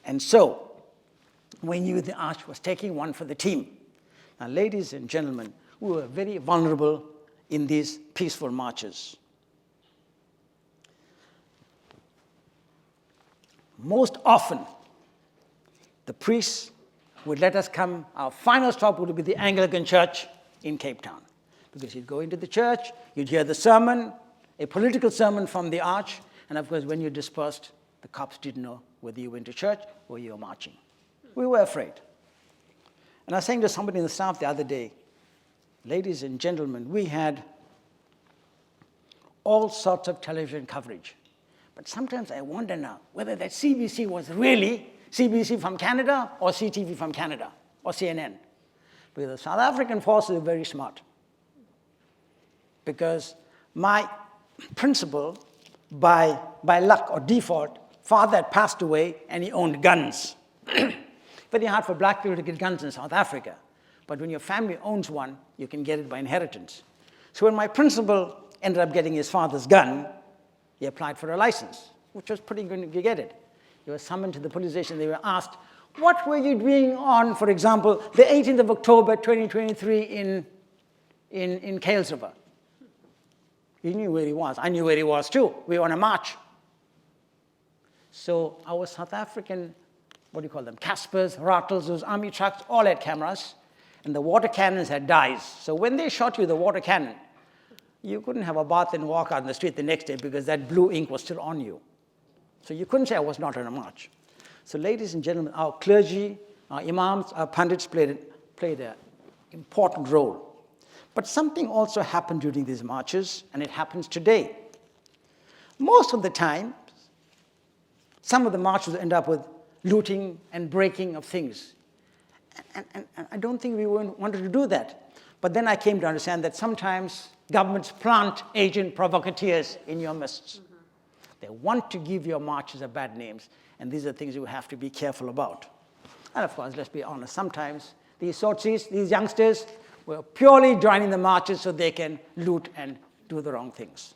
And so we knew the arch was taking one for the team. Now, ladies and gentlemen, we were very vulnerable in these peaceful marches. Most often, the priests would let us come. Our final stop would be the Anglican Church in Cape Town. Because you'd go into the church, you'd hear the sermon, a political sermon from the arch, and of course, when you dispersed, the cops didn't know whether you went to church or you were marching. We were afraid. And I was saying to somebody in the staff the other day, ladies and gentlemen, we had all sorts of television coverage. But sometimes I wonder now whether that CBC was really CBC from Canada or CTV from Canada or CNN. Because the South African forces are very smart. Because my principle, by luck or default, father had passed away and he owned guns. Very hard for black people to get guns in South Africa. But when your family owns one, you can get it by inheritance. So when my principal ended up getting his father's gun, he applied for a license, which was pretty good to get it. He was summoned to the police station. They were asked, what were you doing on, for example, the 18th of October, 2023 in Kales River? He knew where he was. I knew where he was too. We were on a march. So our South African, what do you call them, Caspers, Rattles, those army trucks, all had cameras. And the water cannons had dyes. So when they shot you with a water cannon, you couldn't have a bath and walk out in the street the next day because that blue ink was still on you. So you couldn't say I was not on a march. So ladies and gentlemen, our clergy, our imams, our pundits played an important role. But something also happened during these marches, and it happens today. Most of the time, some of the marches end up with looting and breaking of things. And I don't think we wanted to do that. But then I came to understand that sometimes governments plant agent provocateurs in your midst. Mm-hmm. They want to give your marches a bad names, and these are things you have to be careful about. And of course, let's be honest, sometimes these Tsotsis, these youngsters, were purely joining the marches so they can loot and do the wrong things.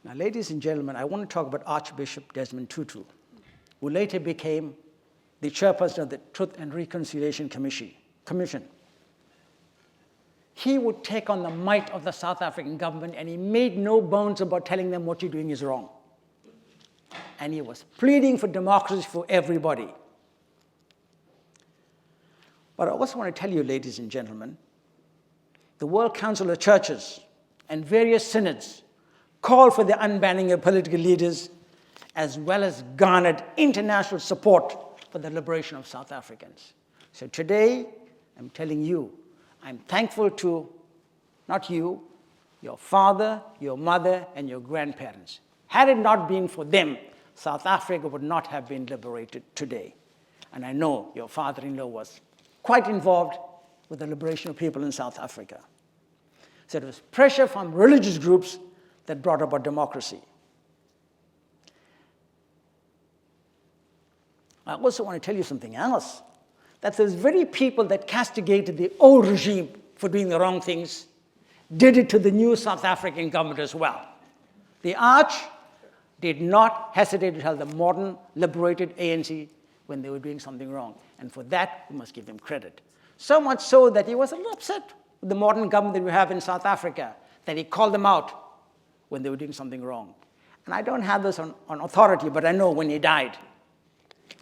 Now, ladies and gentlemen, I want to talk about Archbishop Desmond Tutu, who later became the chairperson of the Truth and Reconciliation Commission. He would take on the might of the South African government, and he made no bones about telling them what you're doing is wrong. And he was pleading for democracy for everybody. But I also want to tell you, ladies and gentlemen, the World Council of Churches and various synods called for the unbanning of political leaders, as well as garnered international support for the liberation of South Africans. So today, I'm telling you, I'm thankful to, not you, your father, your mother, and your grandparents. Had it not been for them, South Africa would not have been liberated today. And I know your father-in-law was quite involved with the liberation of people in South Africa. So it was pressure from religious groups that brought about democracy. I also want to tell you something else, that those very people that castigated the old regime for doing the wrong things did it to the new South African government as well. The Arch did not hesitate to tell the modern, liberated ANC when they were doing something wrong. And for that, we must give him credit. So much so that he was a little upset with the modern government that we have in South Africa, that he called them out when they were doing something wrong. And I don't have this on authority, but I know when he died,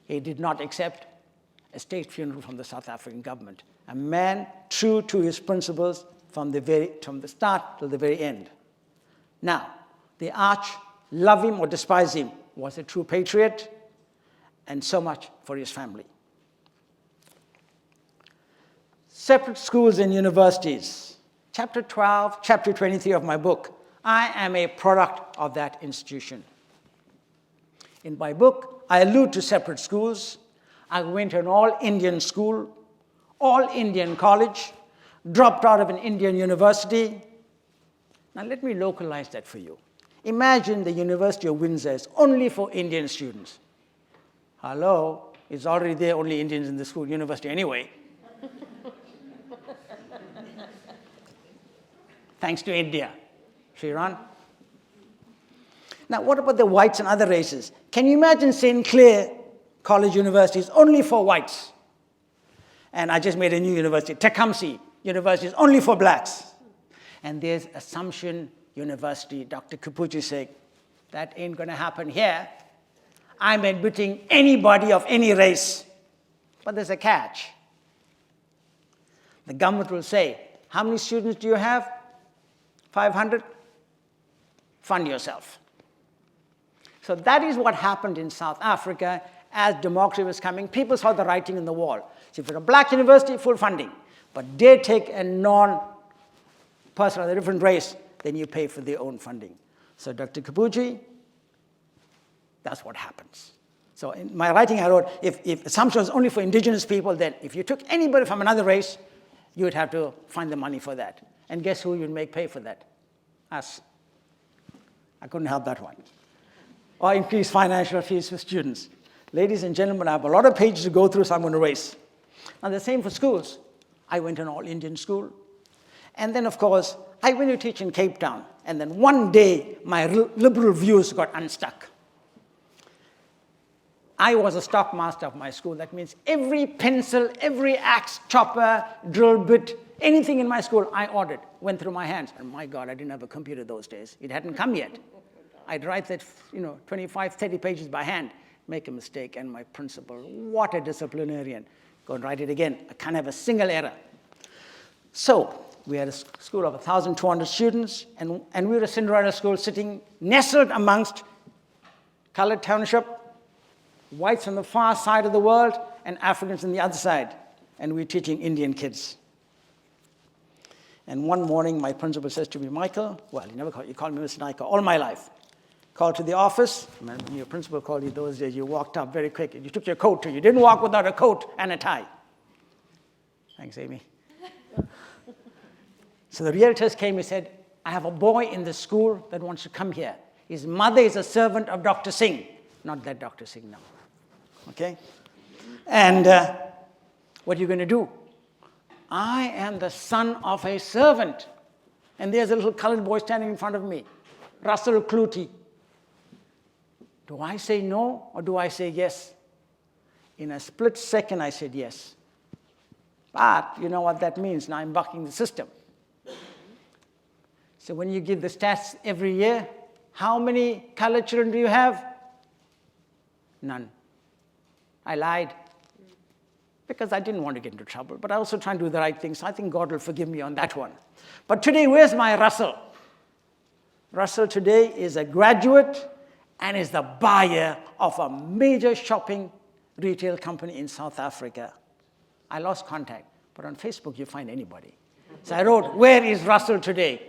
he did not accept a state funeral from the South African government. A man true to his principles from the start to the very end. Now, the Arch, love him or despise him, was a true patriot, and so much for his family. Separate schools and universities. Chapter 12, chapter 23 of my book. I am a product of that institution. In my book, I allude to separate schools. I went to an all-Indian school, all-Indian college, dropped out of an Indian university. Now let me localize that for you. Imagine the University of Windsor is only for Indian students. Hello, it's already there, only Indians in the school, university anyway. Thanks to India. Shriran. Now, what about the whites and other races? Can you imagine St. Clair College University is only for whites? And I just made a new university, Tecumseh University is only for blacks. And there's Assumption University, Dr. Kipuchi said, that ain't going to happen here. I'm admitting anybody of any race. But there's a catch. The government will say, how many students do you have? 500? Fund yourself. So that is what happened in South Africa as democracy was coming. People saw the writing on the wall. So if you're a black university, full funding. But they take a non-person of a different race, then you pay for their own funding. So Dr. Kipuchi, that's what happens. So in my writing I wrote, if assumption was only for indigenous people, then if you took anybody from another race, you would have to find the money for that. And guess who you'd make pay for that? Us. I couldn't help that one. or increase financial fees for students. Ladies and gentlemen, I have a lot of pages to go through, so I'm going to race. And the same for schools. I went to an all-Indian school. And then, of course, I went to teach in Cape Town. And then one day, my liberal views got unstuck. I was a stockmaster of my school. That means every pencil, every axe, chopper, drill bit, anything in my school, I ordered, went through my hands. And my God, I didn't have a computer those days. It hadn't come yet. I'd write that, 25, 30 pages by hand, make a mistake, and my principal, what a disciplinarian. Go and write it again. I can't have a single error. So we had a school of 1,200 students, and we were a Cinderella school sitting nestled amongst colored township, whites on the far side of the world, and Africans on the other side. And we were teaching Indian kids. And one morning, my principal says to me, Michael, well, he called me Mr. Naicker all my life. Called to the office. Remember, when your principal called you those days, you walked up very quick, and you took your coat too. You didn't walk without a coat and a tie. Thanks, Amy. So the realtors came and said, I have a boy in the school that wants to come here. His mother is a servant of Dr. Singh. Not that Dr. Singh now. Okay? And what are you going to do? I am the son of a servant. And there's a little colored boy standing in front of me, Russell Clutie. Do I say no or do I say yes? In a split second, I said yes. But you know what that means. Now I'm bucking the system. So when you give the stats every year, how many colored children do you have? None. I lied because I didn't want to get into trouble, but I also try to do the right thing, so I think God will forgive me on that one. But today, where's my Russell? Russell today is a graduate and is the buyer of a major shopping retail company in South Africa. I lost contact, but on Facebook, you find anybody. So I wrote, where is Russell today?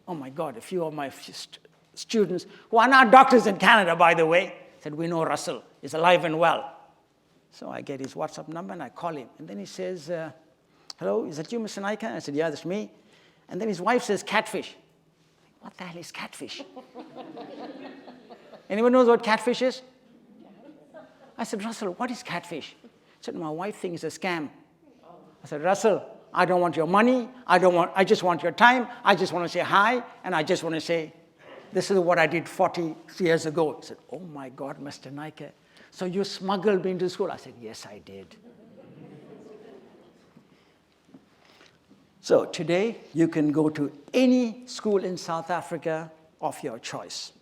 Oh my God, a few of my students, who are now doctors in Canada, by the way, said, we know Russell is alive and well. So I get his WhatsApp number and I call him. And then he says, hello, is that you, Mr. Naicker? I said, yeah, that's me. And then his wife says, catfish. What the hell is catfish? Anyone knows what catfish is? I said, Russell, what is catfish? He said, my wife thinks it's a scam. I said, Russell, I don't want your money. I just want your time. I just want to say hi. And I just want to say, this is what I did 40 years ago. He said, oh my God, Mr. Naicker. So you smuggled me into school? I said, yes, I did. So today, you can go to any school in South Africa of your choice.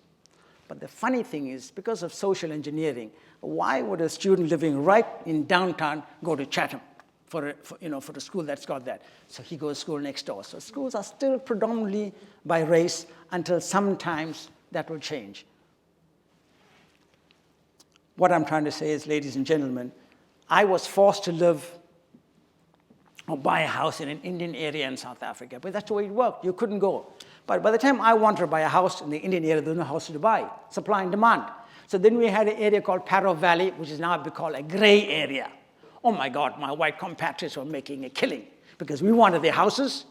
But the funny thing is, because of social engineering, why would a student living right in downtown go to Chatham for a school that's got that? So he goes to school next door. So schools are still predominantly by race until sometimes that will change. What I'm trying to say is, ladies and gentlemen, I was forced to live or buy a house in an Indian area in South Africa, but that's the way it worked. You couldn't go. But by the time I wanted to buy a house in the Indian area, there was no house to buy, supply and demand. So then we had an area called Paro Valley, which is now called a gray area. Oh my God, my white compatriots were making a killing because we wanted their houses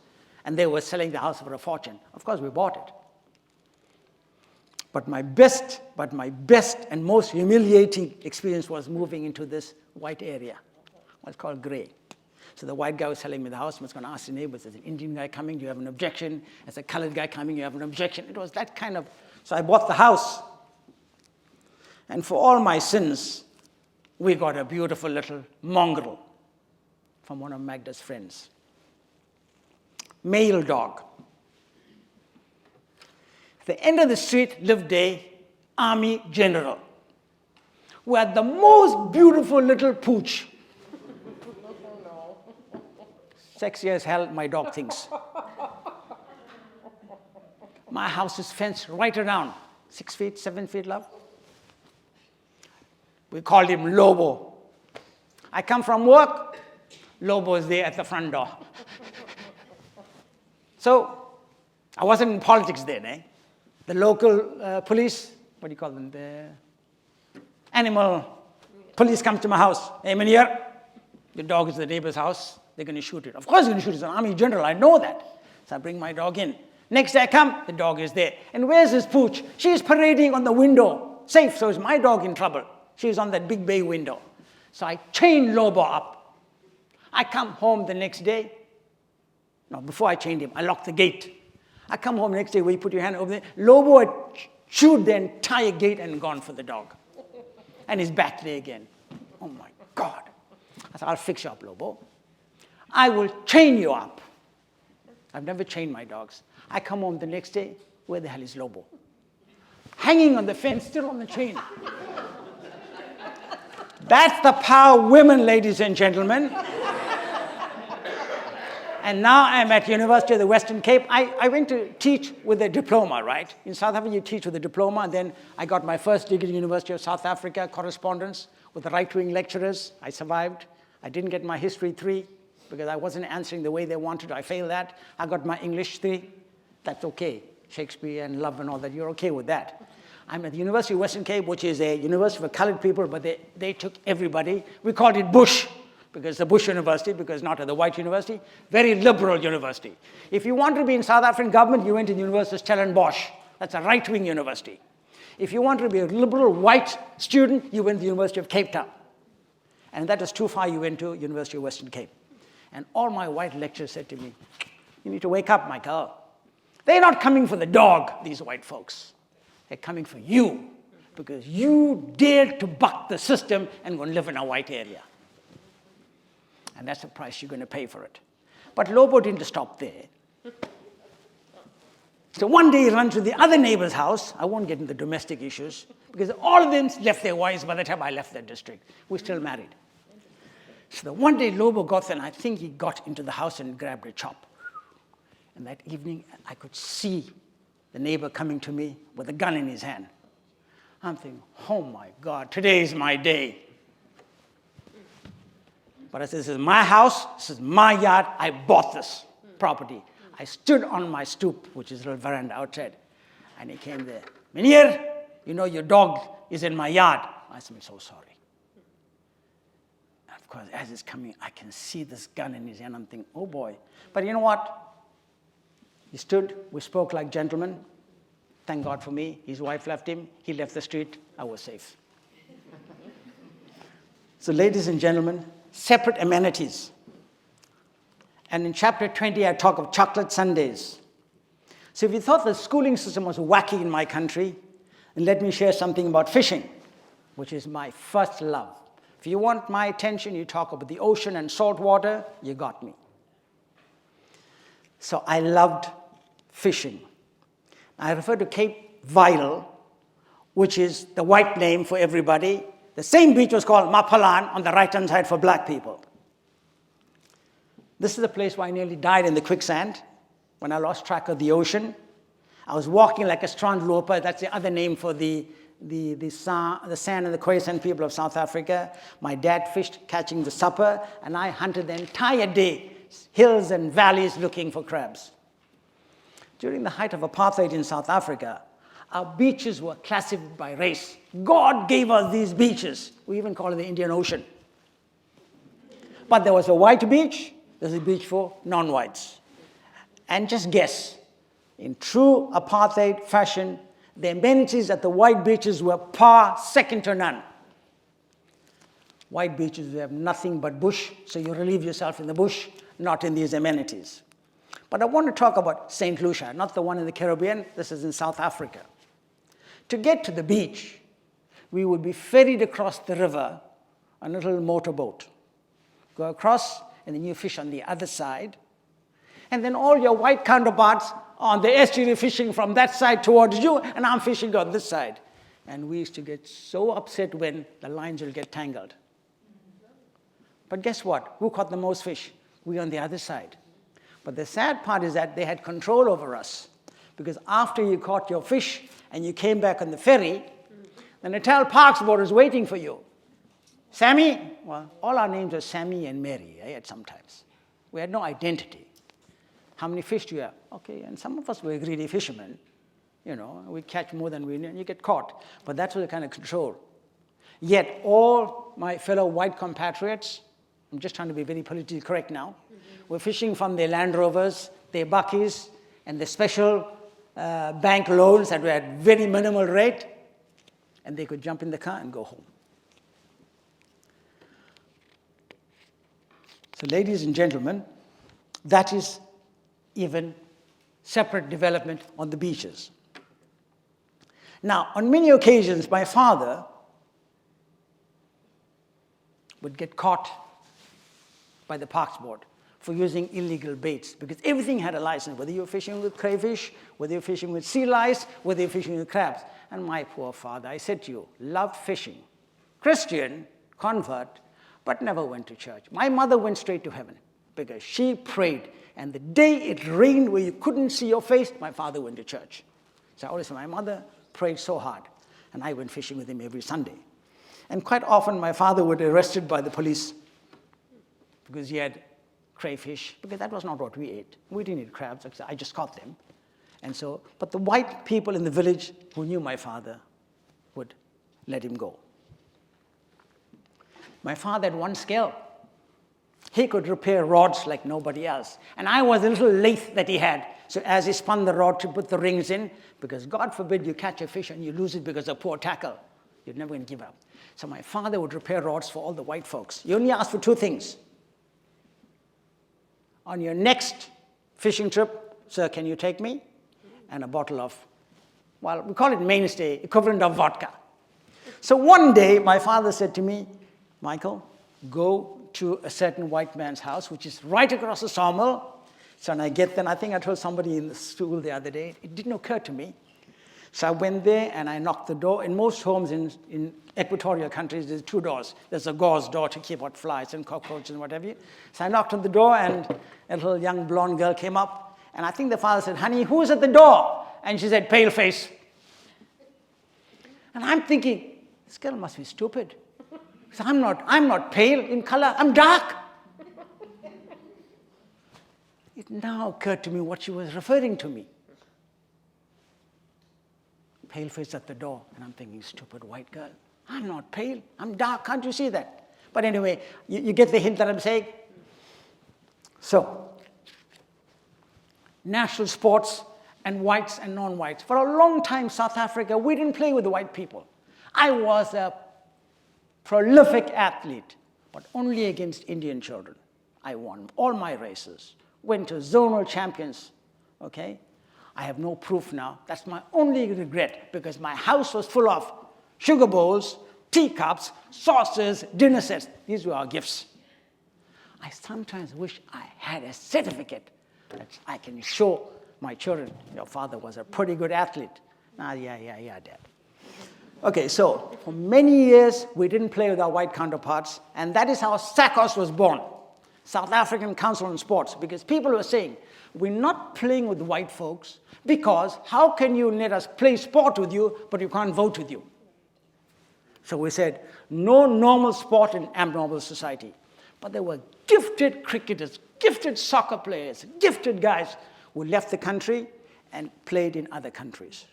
and they were selling the house for a fortune. Of course, we bought it. But my best and most humiliating experience was moving into this white area. What's called gray. So the white guy was selling me the house. I was going to ask the neighbors, there's an Indian guy coming, do you have an objection? There's a colored guy coming, you have an objection? It was that kind of, so I bought the house. And for all my sins, we got a beautiful little mongrel from one of Magda's friends. Male dog. At the end of the street lived a army general who had the most beautiful little pooch. Sexy as hell, my dog thinks. My house is fenced right around. 6 feet, 7 feet, love. We called him Lobo. I come from work, Lobo is there at the front door. So I wasn't in politics then, eh? The local police, what do you call them? The animal police come to my house. Hey, Memoir, the dog is at the neighbor's house. They're going to shoot it. Of course they're going to shoot it. It's an army general. I know that. So I bring my dog in. Next day I come, the dog is there. And where's his pooch? She's parading on the window. safe, so is my dog in trouble. She's on that big bay window. So I chained Lobo up. I come home the next day. No, before I chained him, I locked the gate. I come home the next day where you put your hand over there. Lobo had chewed the entire gate and gone for the dog. And he's back there again. Oh my God. I said, I'll fix you up, Lobo. I will chain you up. I've never chained my dogs. I come home the next day. Where the hell is Lobo? Hanging on the fence, still on the chain. That's the power of women, ladies and gentlemen. And now I'm at University of the Western Cape. I went to teach with a diploma, right? In South Africa, you teach with a diploma. And then I got my first degree at the University of South Africa, correspondence with the right-wing lecturers. I survived. I didn't get my history 3 because I wasn't answering the way they wanted. I failed that. I got my English 3. That's okay. Shakespeare and love and all that. You're okay with that. I'm at the University of Western Cape, which is a university for colored people, but they took everybody. We called it Bush, because it's a Bush university, because not the white university. Very liberal university. If you wanted to be in South African government, you went to the University of Stellenbosch. That's a right-wing university. If you wanted to be a liberal white student, you went to the University of Cape Town. And that was too far, you went to University of Western Cape. And all my white lecturers said to me, you need to wake up, Michael. They're not coming for the dog, these white folks. They're coming for you, because you dared to buck the system and go and live in a white area. And that's the price you're going to pay for it. But Lobo didn't stop there. So one day he runs to the other neighbor's house. I won't get into domestic issues, because all of them left their wives by the time I left their district. We're still married. So the one day Lobo got there, and I think he got into the house and grabbed a chop. And that evening, I could see the neighbor coming to me with a gun in his hand. I'm thinking, oh my God, today is my day. But I said, this is my house, this is my yard, I bought this property. I stood on my stoop, which is a little veranda outside, and he came there. Meneer, you know your dog is in my yard. I said, I'm so sorry. And of course, as he's coming, I can see this gun in his hand. I'm thinking, oh boy. But you know what? He stood, we spoke like gentlemen. Thank God for me. His wife left him. He left the street. I was safe. So ladies and gentlemen, separate amenities. And in chapter 20, I talk of chocolate sundaes. So if you thought the schooling system was wacky in my country, then let me share something about fishing, which is my first love. If you want my attention, you talk about the ocean and salt water, you got me. So I loved fishing. I refer to Cape Vidal, which is the white name for everybody. The same beach was called Mapalan on the right-hand side for black people. This is the place where I nearly died in the quicksand when I lost track of the ocean. I was walking like a strandloper. That's the other name for the San and the Khoisan people of South Africa. My dad fished, catching the supper, and I hunted the entire day, hills and valleys looking for crabs. During the height of apartheid in South Africa, our beaches were classified by race. God gave us these beaches. We even call it the Indian Ocean. But there was a white beach, there's a beach for non-whites. And just guess, in true apartheid fashion, the amenities at the white beaches were par second to none. White beaches have nothing but bush, so you relieve yourself in the bush, not in these amenities. But I want to talk about St. Lucia, not the one in the Caribbean. This is in South Africa. To get to the beach, we would be ferried across the river on a little motorboat. Go across, and then you fish on the other side. And then all your white counterparts are on the estuary fishing from that side towards you, and I'm fishing on this side. And we used to get so upset when the lines will get tangled. But guess what? Who caught the most fish? We on the other side. But the sad part is that they had control over us. Because after you caught your fish and you came back on the ferry, the Natal Parks boat was waiting for you. Sammy, well, all our names are Sammy and Mary, at sometimes. We had no identity. How many fish do you have? Okay, and some of us were greedy fishermen. You know, we catch more than we need, and you get caught. But that's the kind of control. Yet all my fellow white compatriots, I'm just trying to be very politically correct now, were fishing from their Land Rovers, their buckies, and the special bank loans that were at very minimal rate. and they could jump in the car and go home. So ladies and gentlemen, that is even separate development on the beaches. Now, on many occasions, my father would get caught by the Parks Board for using illegal baits, because everything had a license, whether you were fishing with crayfish, whether you were fishing with sea lice, whether you were fishing with crabs. And my poor father, I said to you, loved fishing. Christian, convert, but never went to church. My mother went straight to heaven because she prayed. And the day it rained where you couldn't see your face, my father went to church. So I always say, my mother prayed so hard, and I went fishing with him every Sunday. And quite often, my father would be arrested by the police because he had crayfish, because that was not what we ate. We didn't eat crabs. I just caught them. And so, but the white people in the village who knew my father would let him go. My father had one skill. He could repair rods like nobody else. And I was a little lathe that he had. So as he spun the rod to put the rings in, because God forbid you catch a fish and you lose it because of poor tackle, you're never going to give up. So my father would repair rods for all the white folks. You only ask for two things. On your next fishing trip, sir, can you take me? And a bottle of, well, we call it mainstay, equivalent of vodka. So one day, my father said to me, Michael, go to a certain white man's house, which is right across the sawmill. So when I get there, and I think I told somebody in the school the other day, it didn't occur to me. So I went there and I knocked the door. In most homes in equatorial countries, there's two doors. There's a gauze door to keep out flies and cockroaches and whatever. So I knocked on the door, and a little young blonde girl came up. And I think the father said, honey, who's at the door? And she said, pale face. And I'm thinking, this girl must be stupid. So I'm not pale in color, I'm dark. It now occurred to me what she was referring to me. Pale face at the door, and I'm thinking, stupid white girl. I'm not pale, I'm dark, can't you see that? But anyway, you get the hint that I'm saying? So, national sports and whites and non-whites. For a long time, South Africa, we didn't play with the white people. I was a prolific athlete, but only against Indian children. I won all my races, went to zonal champions, okay? I have no proof now. That's my only regret, because my house was full of sugar bowls, teacups, saucers, dinner sets. These were our gifts. I sometimes wish I had a certificate that I can show my children. Your father was a pretty good athlete. Yeah, Dad. Okay, so for many years, we didn't play with our white counterparts, and that is how SACOS was born, South African Council on Sports, because people were saying, we're not playing with white folks, because how can you let us play sport with you, but you can't vote with you? So we said, no normal sport in abnormal society. But there were gifted cricketers, gifted soccer players, gifted guys who left the country and played in other countries.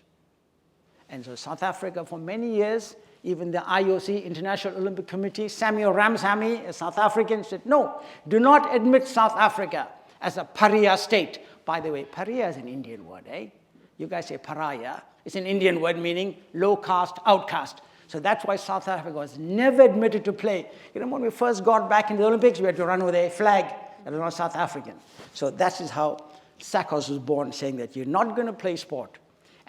And so South Africa, for many years, even the IOC, International Olympic Committee, Samuel Ramsamy, a South African, said, no, do not admit South Africa as a pariah state. By the way, pariah is an Indian word, eh? You guys say pariah. It's an Indian word meaning low caste, outcast. So that's why South Africa was never admitted to play. You know, when we first got back in the Olympics, we had to run with a flag that was not South African. So that is how SACOS was born, saying that you're not going to play sport.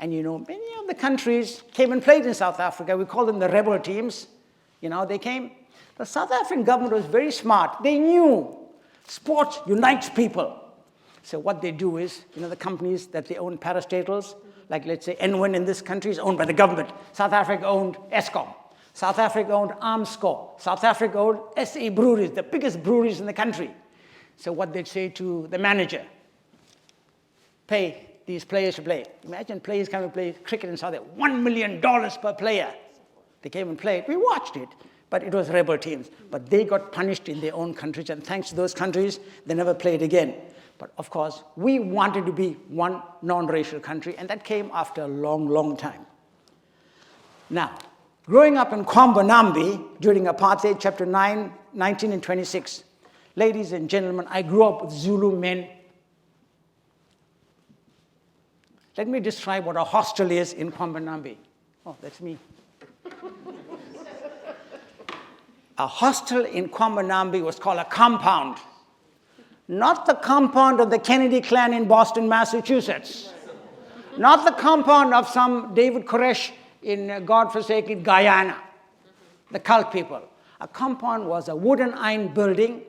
And you know, many of the countries came and played in South Africa. We call them the rebel teams. You know, they came. The South African government was very smart. They knew sport unites people. So what they do is, you know, the companies that they own parastatals, like let's say Enwin in this country is owned by the government. South Africa owned Eskom. South Africa owned Armscor. South Africa owned SA Breweries, the biggest breweries in the country. So what they'd say to the manager, pay these players to play. Imagine players coming to play cricket in South Africa, $1 million per player. They came and played. We watched it, but it was rebel teams. But they got punished in their own countries, and thanks to those countries, they never played again. But of course, we wanted to be one non-racial country, and that came after a long, long time. Now, growing up in Kwamba during apartheid, chapter 9, 19 and 26, ladies and gentlemen, I grew up with Zulu men. Let me describe what a hostel is in Kwamba. Oh, that's me. A hostel in Kwambonambi was called a compound. Not the compound of the Kennedy clan in Boston, Massachusetts. Not the compound of some David Koresh in godforsaken Guyana, the cult people. A compound was a wooden iron building,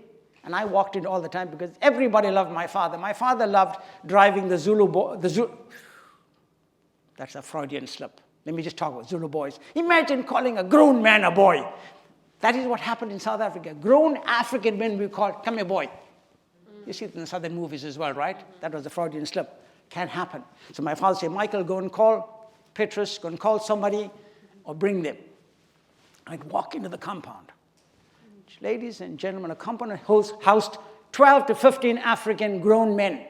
and I walked in all the time because everybody loved my father. My father loved driving the Zulu. That's a Freudian slip. Let me just talk about Zulu boys. Imagine calling a grown man a boy. That is what happened in South Africa. Grown African men we called, come here, boy. You see it in the southern movies as well, right? That was the Freudian slip. Can't happen. So my father said, Michael, go and call Petrus, go and call somebody, or bring them. I'd walk into the compound. Ladies and gentlemen, a compound housed 12 to 15 African grown men.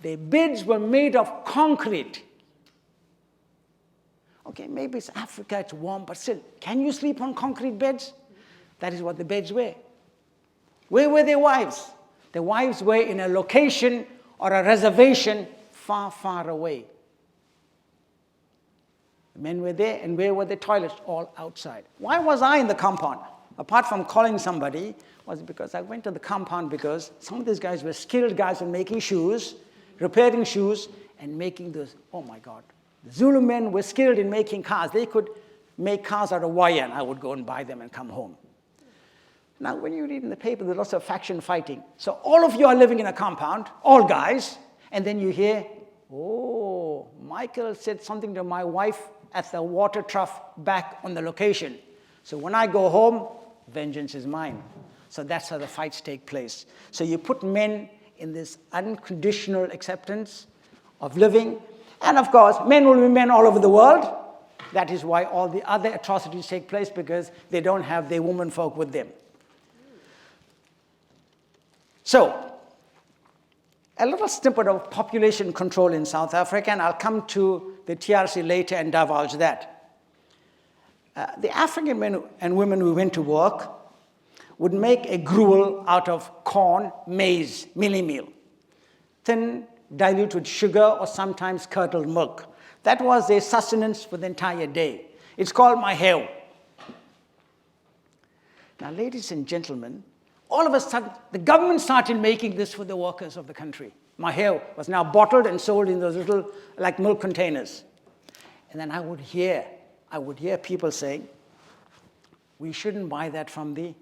Their beds were made of concrete. Okay, maybe it's Africa, it's warm, but still, can you sleep on concrete beds? That is what the beds were. Where were their wives? Their wives were in a location or a reservation far, far away. The men were there, and where were the toilets? All outside. Why was I in the compound? Apart from calling somebody, was because I went to the compound because some of these guys were skilled guys in making shoes, repairing shoes, and making those, oh my God. The Zulu men were skilled in making cars. They could make cars out of wire, and I would go and buy them and come home. Now, when you read in the paper, there's lots of faction fighting. So all of you are living in a compound, all guys, and then you hear, oh, Michael said something to my wife at the water trough back on the location. So when I go home, vengeance is mine. So that's how the fights take place. So you put men in this unconditional acceptance of living. And of course, men will be men all over the world. That is why all the other atrocities take place, because they don't have their women folk with them. So, a little snippet of population control in South Africa, and I'll come to the TRC later and divulge that. The African men and women who went to work would make a gruel out of corn, maize, mealie meal, thin, diluted with sugar or sometimes curdled milk. That was their sustenance for the entire day. It's called maheu. Now, ladies and gentlemen, all of a sudden, the government started making this for the workers of the country. Maheu was now bottled and sold in those little, like milk containers. And then I would hear people saying, we shouldn't buy that from the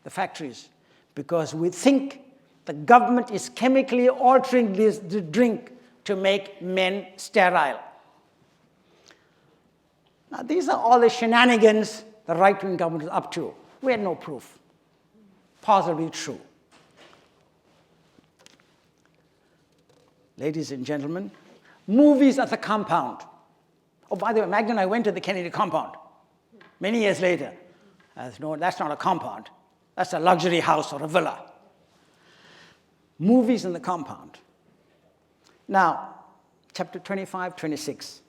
factories because we think the government is chemically altering the drink to make men sterile. Now, these are all the shenanigans the right-wing government is up to. We had no proof. Possibly true. Ladies and gentlemen, movies at the compound. Oh, by the way, Magda and I went to the Kennedy compound many years later. No, that's not a compound. That's a luxury house or a villa. Movies in the compound. Now, chapter 25, 26.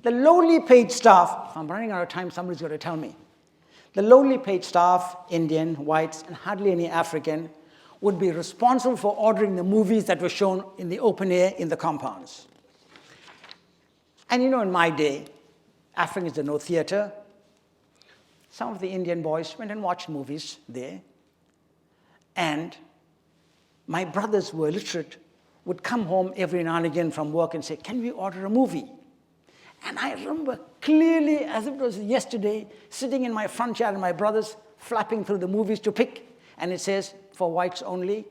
The lowly paid staff, if I'm running out of time, somebody's got to tell me. The lowly paid staff, Indian, whites, and hardly any African, would be responsible for ordering the movies that were shown in the open air in the compounds. And you know, in my day, Africans had no theater. Some of the Indian boys went and watched movies there. And my brothers who were literate would come home every now and again from work and say, can we order a movie? And I remember clearly, as if it was yesterday, sitting in my front yard and my brothers flapping through the movies to pick. And it says, for whites only,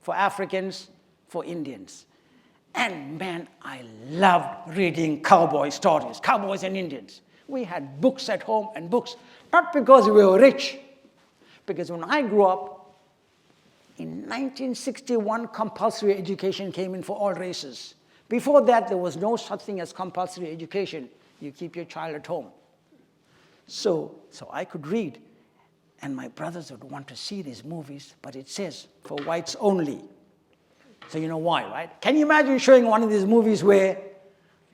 for Africans, for Indians. And man, I loved reading cowboy stories, cowboys and Indians. We had books at home and books, not because we were rich, because when I grew up, in 1961, compulsory education came in for all races. Before that, there was no such thing as compulsory education. You keep your child at home. So I could read, and my brothers would want to see these movies, but it says, for whites only. So you know why, right? Can you imagine showing one of these movies where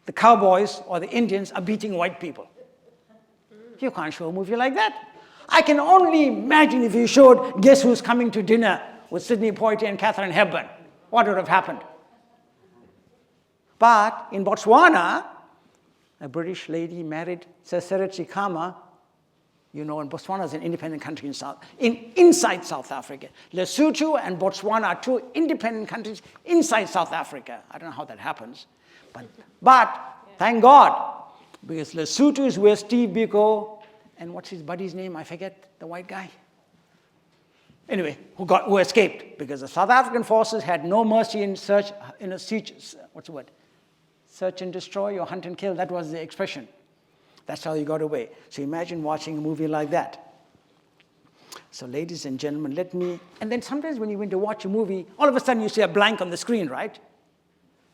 the cowboys or the Indians are beating white people? You can't show a movie like that. I can only imagine if you showed Guess Who's Coming to Dinner with Sidney Poitier and Katharine Hepburn. What would have happened? But in Botswana, a British lady married Sir Seretse Khama, You know, and Botswana is an independent country inside South Africa. Lesotho and Botswana are two independent countries inside South Africa. I don't know how that happens. But thank God, because Lesotho is where Steve Biko, and what's his buddy's name? I forget, the white guy. Anyway, who escaped, because the South African forces had no mercy in search and destroy or hunt and kill. That was the expression. That's how he got away. So imagine watching a movie like that. So ladies and gentlemen, and then sometimes when you went to watch a movie, all of a sudden you see a blank on the screen, right?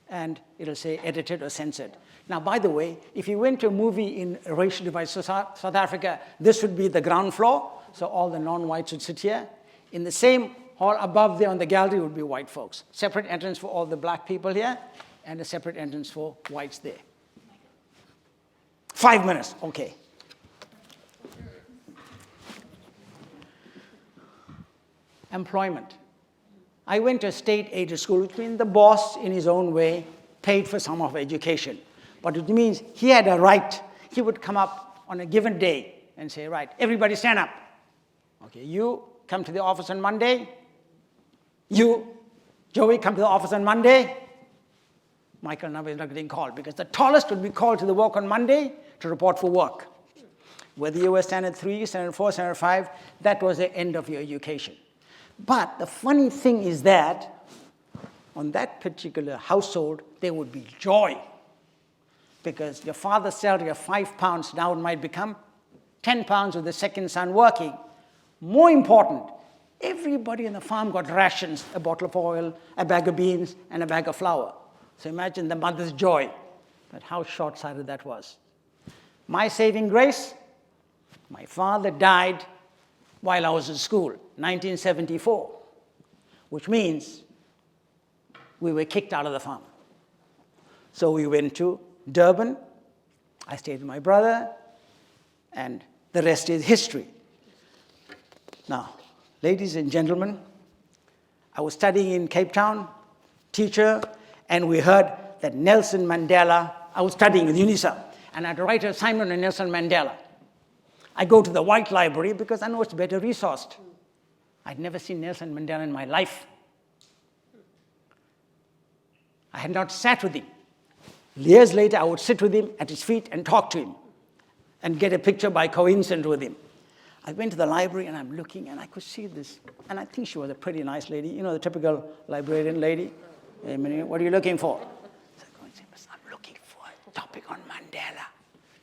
And it'll say edited or censored. Now, by the way, if you went to a movie in racially divided South Africa, this would be the ground floor. So all the non-whites would sit here. In the same hall above there on the gallery would be white folks. Separate entrance for all the black people here, and a separate entrance for whites there. 5 minutes, okay. Employment. I went to a state-aided school, which means the boss, in his own way, paid for some of education. But it means he had a right. He would come up on a given day and say, right, everybody stand up. Okay, you come to the office on Monday. You, Joey, come to the office on Monday. Michael now is not getting called, because the tallest would be called to the work on Monday to report for work. Whether you were standard 3, standard 4, standard 5, that was the end of your education. But the funny thing is that on that particular household, there would be joy, because your father's salary of £5 now it might become £10 with the second son working. More important, everybody in the farm got rations, a bottle of oil, a bag of beans, and a bag of flour. So imagine the mother's joy, but how short-sighted that was. My saving grace, my father died while I was in school, 1974, which means we were kicked out of the farm. So we went to Durban. I stayed with my brother, and the rest is history. Now, ladies and gentlemen, I was studying in Cape Town, teacher, and we heard that Nelson Mandela, I was studying with UNISA, and I had to write an assignment on Nelson Mandela. I go to the white library because I know it's better resourced. I'd never seen Nelson Mandela in my life. I had not sat with him. Years later, I would sit with him at his feet and talk to him and get a picture by coincidence with him. I went to the library and I'm looking and I could see this. And I think she was a pretty nice lady. You know, the typical librarian lady. Hey, what are you looking for? I'm looking for a topic on Mandela.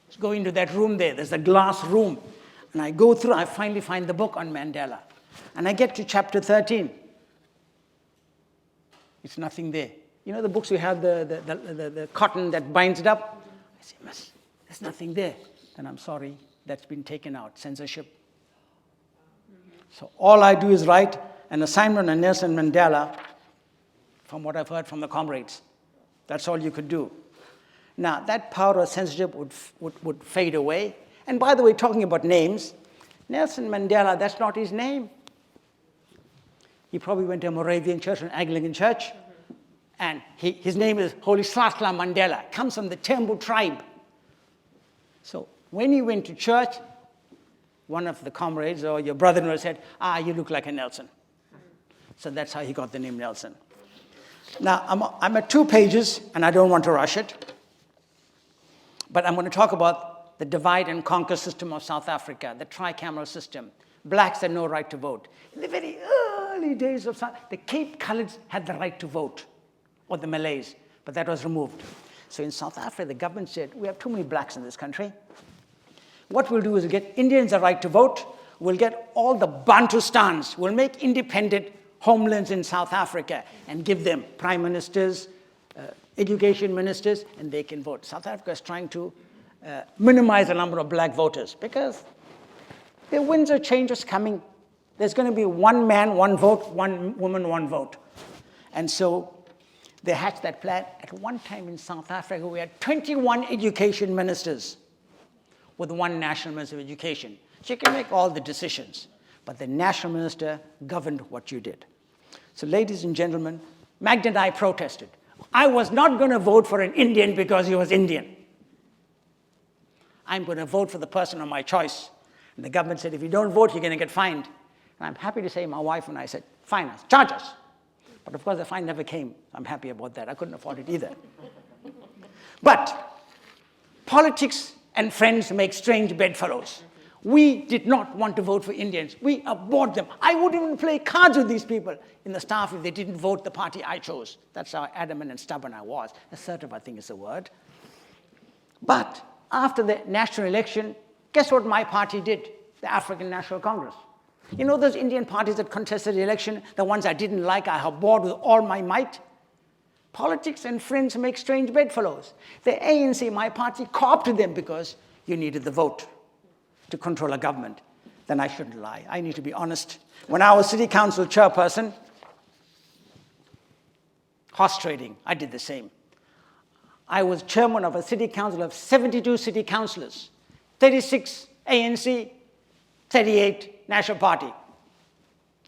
Let's go into that room there. There's a glass room. And I go through, I finally find the book on Mandela. And I get to chapter 13. It's nothing there. You know the books we have, the cotton that binds it up? I say, miss, there's nothing there. And I'm sorry, that's been taken out, censorship. So all I do is write an assignment on Nelson Mandela, from what I've heard from the comrades. That's all you could do. Now, that power of censorship would fade away. And by the way, talking about names, Nelson Mandela, that's not his name. He probably went to a Moravian church, an Anglican church, and his name is Holy Slasla Mandela, comes from the Tembu tribe. So when he went to church, one of the comrades or your brother-in-law said, you look like a Nelson. So that's how he got the name Nelson. Now, I'm at 2 pages, and I don't want to rush it. But I'm going to talk about the divide and conquer system of South Africa, the tricameral system. Blacks had no right to vote. In the very early days of the Cape Coloureds had the right to vote, or the Malays, but that was removed. So in South Africa, the government said, we have too many blacks in this country. What we'll do is get Indians a right to vote. We'll get all the Bantustans. We'll make independent homelands in South Africa and give them prime ministers, education ministers, and they can vote. South Africa is trying to minimize the number of black voters because the Windsor change is coming. There's going to be one man, one vote, one woman, one vote. And so they hatched that plan. At one time in South Africa, we had 21 education ministers with one national minister of education. So you can make all the decisions, but the national minister governed what you did. So ladies and gentlemen, Magda and I protested. I was not going to vote for an Indian because he was Indian. I'm going to vote for the person of my choice. And the government said, if you don't vote, you're going to get fined. And I'm happy to say my wife and I said, fine us, charge us. But of course, the fine never came. I'm happy about that. I couldn't afford it either. But politics and friends make strange bedfellows. We did not want to vote for Indians. We abhorred them. I wouldn't even play cards with these people in the staff if they didn't vote the party I chose. That's how adamant and stubborn I was. Assertive, I think is the word. But after the national election, guess what my party did? The African National Congress. You know those Indian parties that contested the election, the ones I didn't like, I abhorred with all my might? Politics and friends make strange bedfellows. The ANC, my party, co-opted them because you needed the vote to control a government. Then I shouldn't lie. I need to be honest. When I was city council chairperson, horse trading, I did the same. I was chairman of a city council of 72 city councillors, 36 ANC, 38 National Party.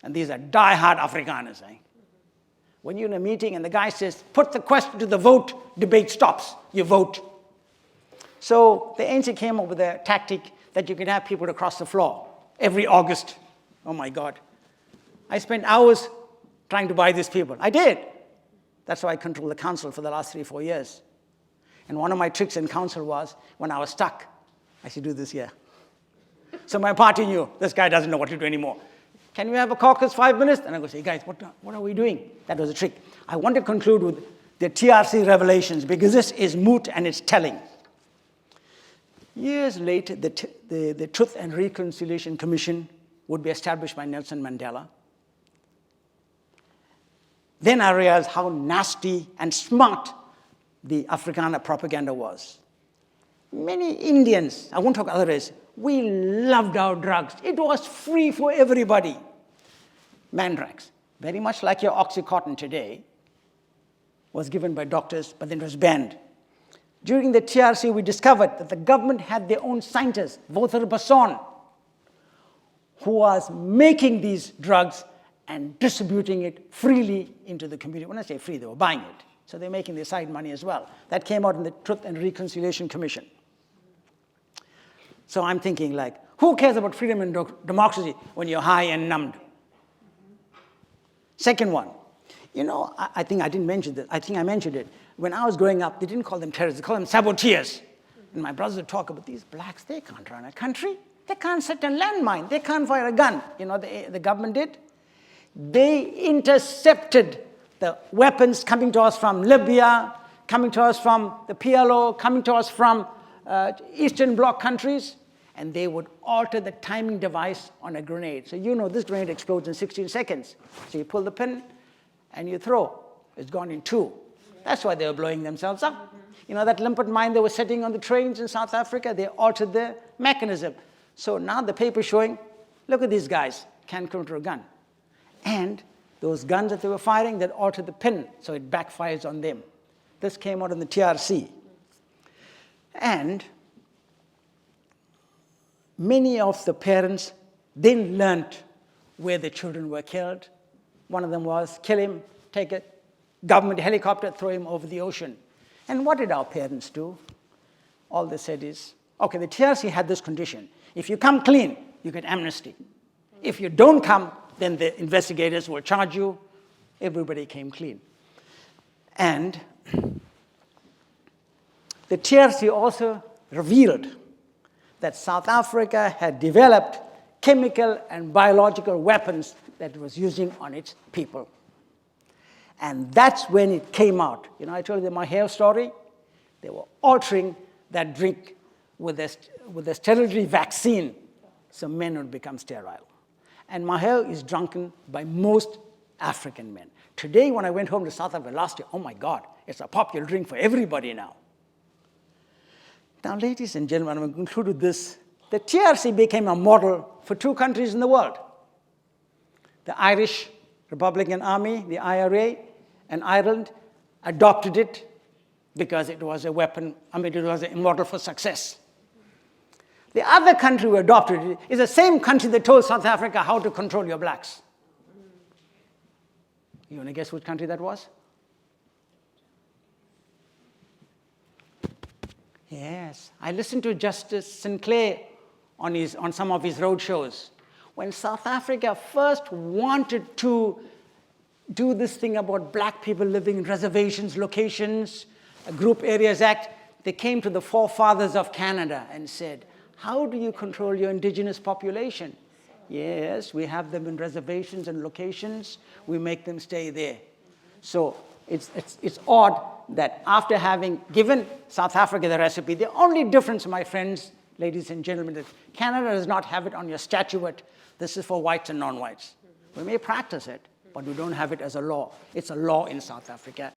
And these are die-hard Afrikaners. When you're in a meeting and the guy says, put the question to the vote, debate stops. You vote. So the ANC came up with a tactic that you can have people across the floor every August. Oh my God. I spent hours trying to buy these people. I did. That's how I controlled the council for the last 3-4 years. And one of my tricks in council was, when I was stuck, I should do this here. So my party knew, this guy doesn't know what to do anymore. Can we have a caucus 5 minutes? And I go say, guys, what are we doing? That was a trick. I want to conclude with the TRC revelations because this is moot and it's telling. Years later, the Truth and Reconciliation Commission would be established by Nelson Mandela. Then I realized how nasty and smart the Afrikaner propaganda was. Many Indians, I won't talk other race, we loved our drugs. It was free for everybody. Mandrax, very much like your Oxycontin today, was given by doctors, but then it was banned. During the TRC, we discovered that the government had their own scientist, Walter Basson, who was making these drugs and distributing it freely into the community. When I say free, they were buying it. So they're making their side money as well. That came out in the Truth and Reconciliation Commission. So I'm thinking like, who cares about freedom and democracy when you're high and numbed? Second one, you know, I think I didn't mention this. I think I mentioned it. When I was growing up, they didn't call them terrorists, they called them saboteurs. And my brothers would talk about these blacks, they can't run a country. They can't set a landmine. They can't fire a gun. You know, the government did. They intercepted the weapons coming to us from Libya, coming to us from the PLO, coming to us from Eastern Bloc countries, and they would alter the timing device on a grenade. So you know this grenade explodes in 16 seconds. So you pull the pin and you throw. It's gone in 2. That's why they were blowing themselves up. You know that limpet mine they were setting on the trains in South Africa? They altered the mechanism. So now the paper showing, look at these guys, can't control a gun. And those guns that they were firing, that altered the pin, so it backfires on them. This came out in the TRC. And many of the parents then learned where the children were killed. One of them was, kill him, take a government helicopter, throw him over the ocean. And what did our parents do? All they said is, okay, the TRC had this condition. If you come clean, you get amnesty. If you don't come, then the investigators will charge you. Everybody came clean. And the TRC also revealed that South Africa had developed chemical and biological weapons that it was using on its people. And that's when it came out. You know, I told you my hair story. They were altering that drink with a sterility vaccine so men would become sterile. And Mahel is drunken by most African men. Today, when I went home to South Africa last year, oh my God, it's a popular drink for everybody now. Now, ladies and gentlemen, I'm going to conclude with this. The TRC became a model for 2 countries in the world. The Irish Republican Army, the IRA, and Ireland adopted it because it was a weapon, it was a model for success. The other country who adopted it is the same country that told South Africa how to control your blacks. You want to guess which country that was? Yes. I listened to Justice Sinclair on some of his road shows. When South Africa first wanted to do this thing about black people living in reservations, locations, Group Areas Act, they came to the forefathers of Canada and said, how do you control your indigenous population? Yes, we have them in reservations and locations. We make them stay there. So it's odd that after having given South Africa the recipe, the only difference, my friends, ladies and gentlemen, is Canada does not have it on your statute. This is for whites and non-whites. We may practice it, but we don't have it as a law. It's a law in South Africa.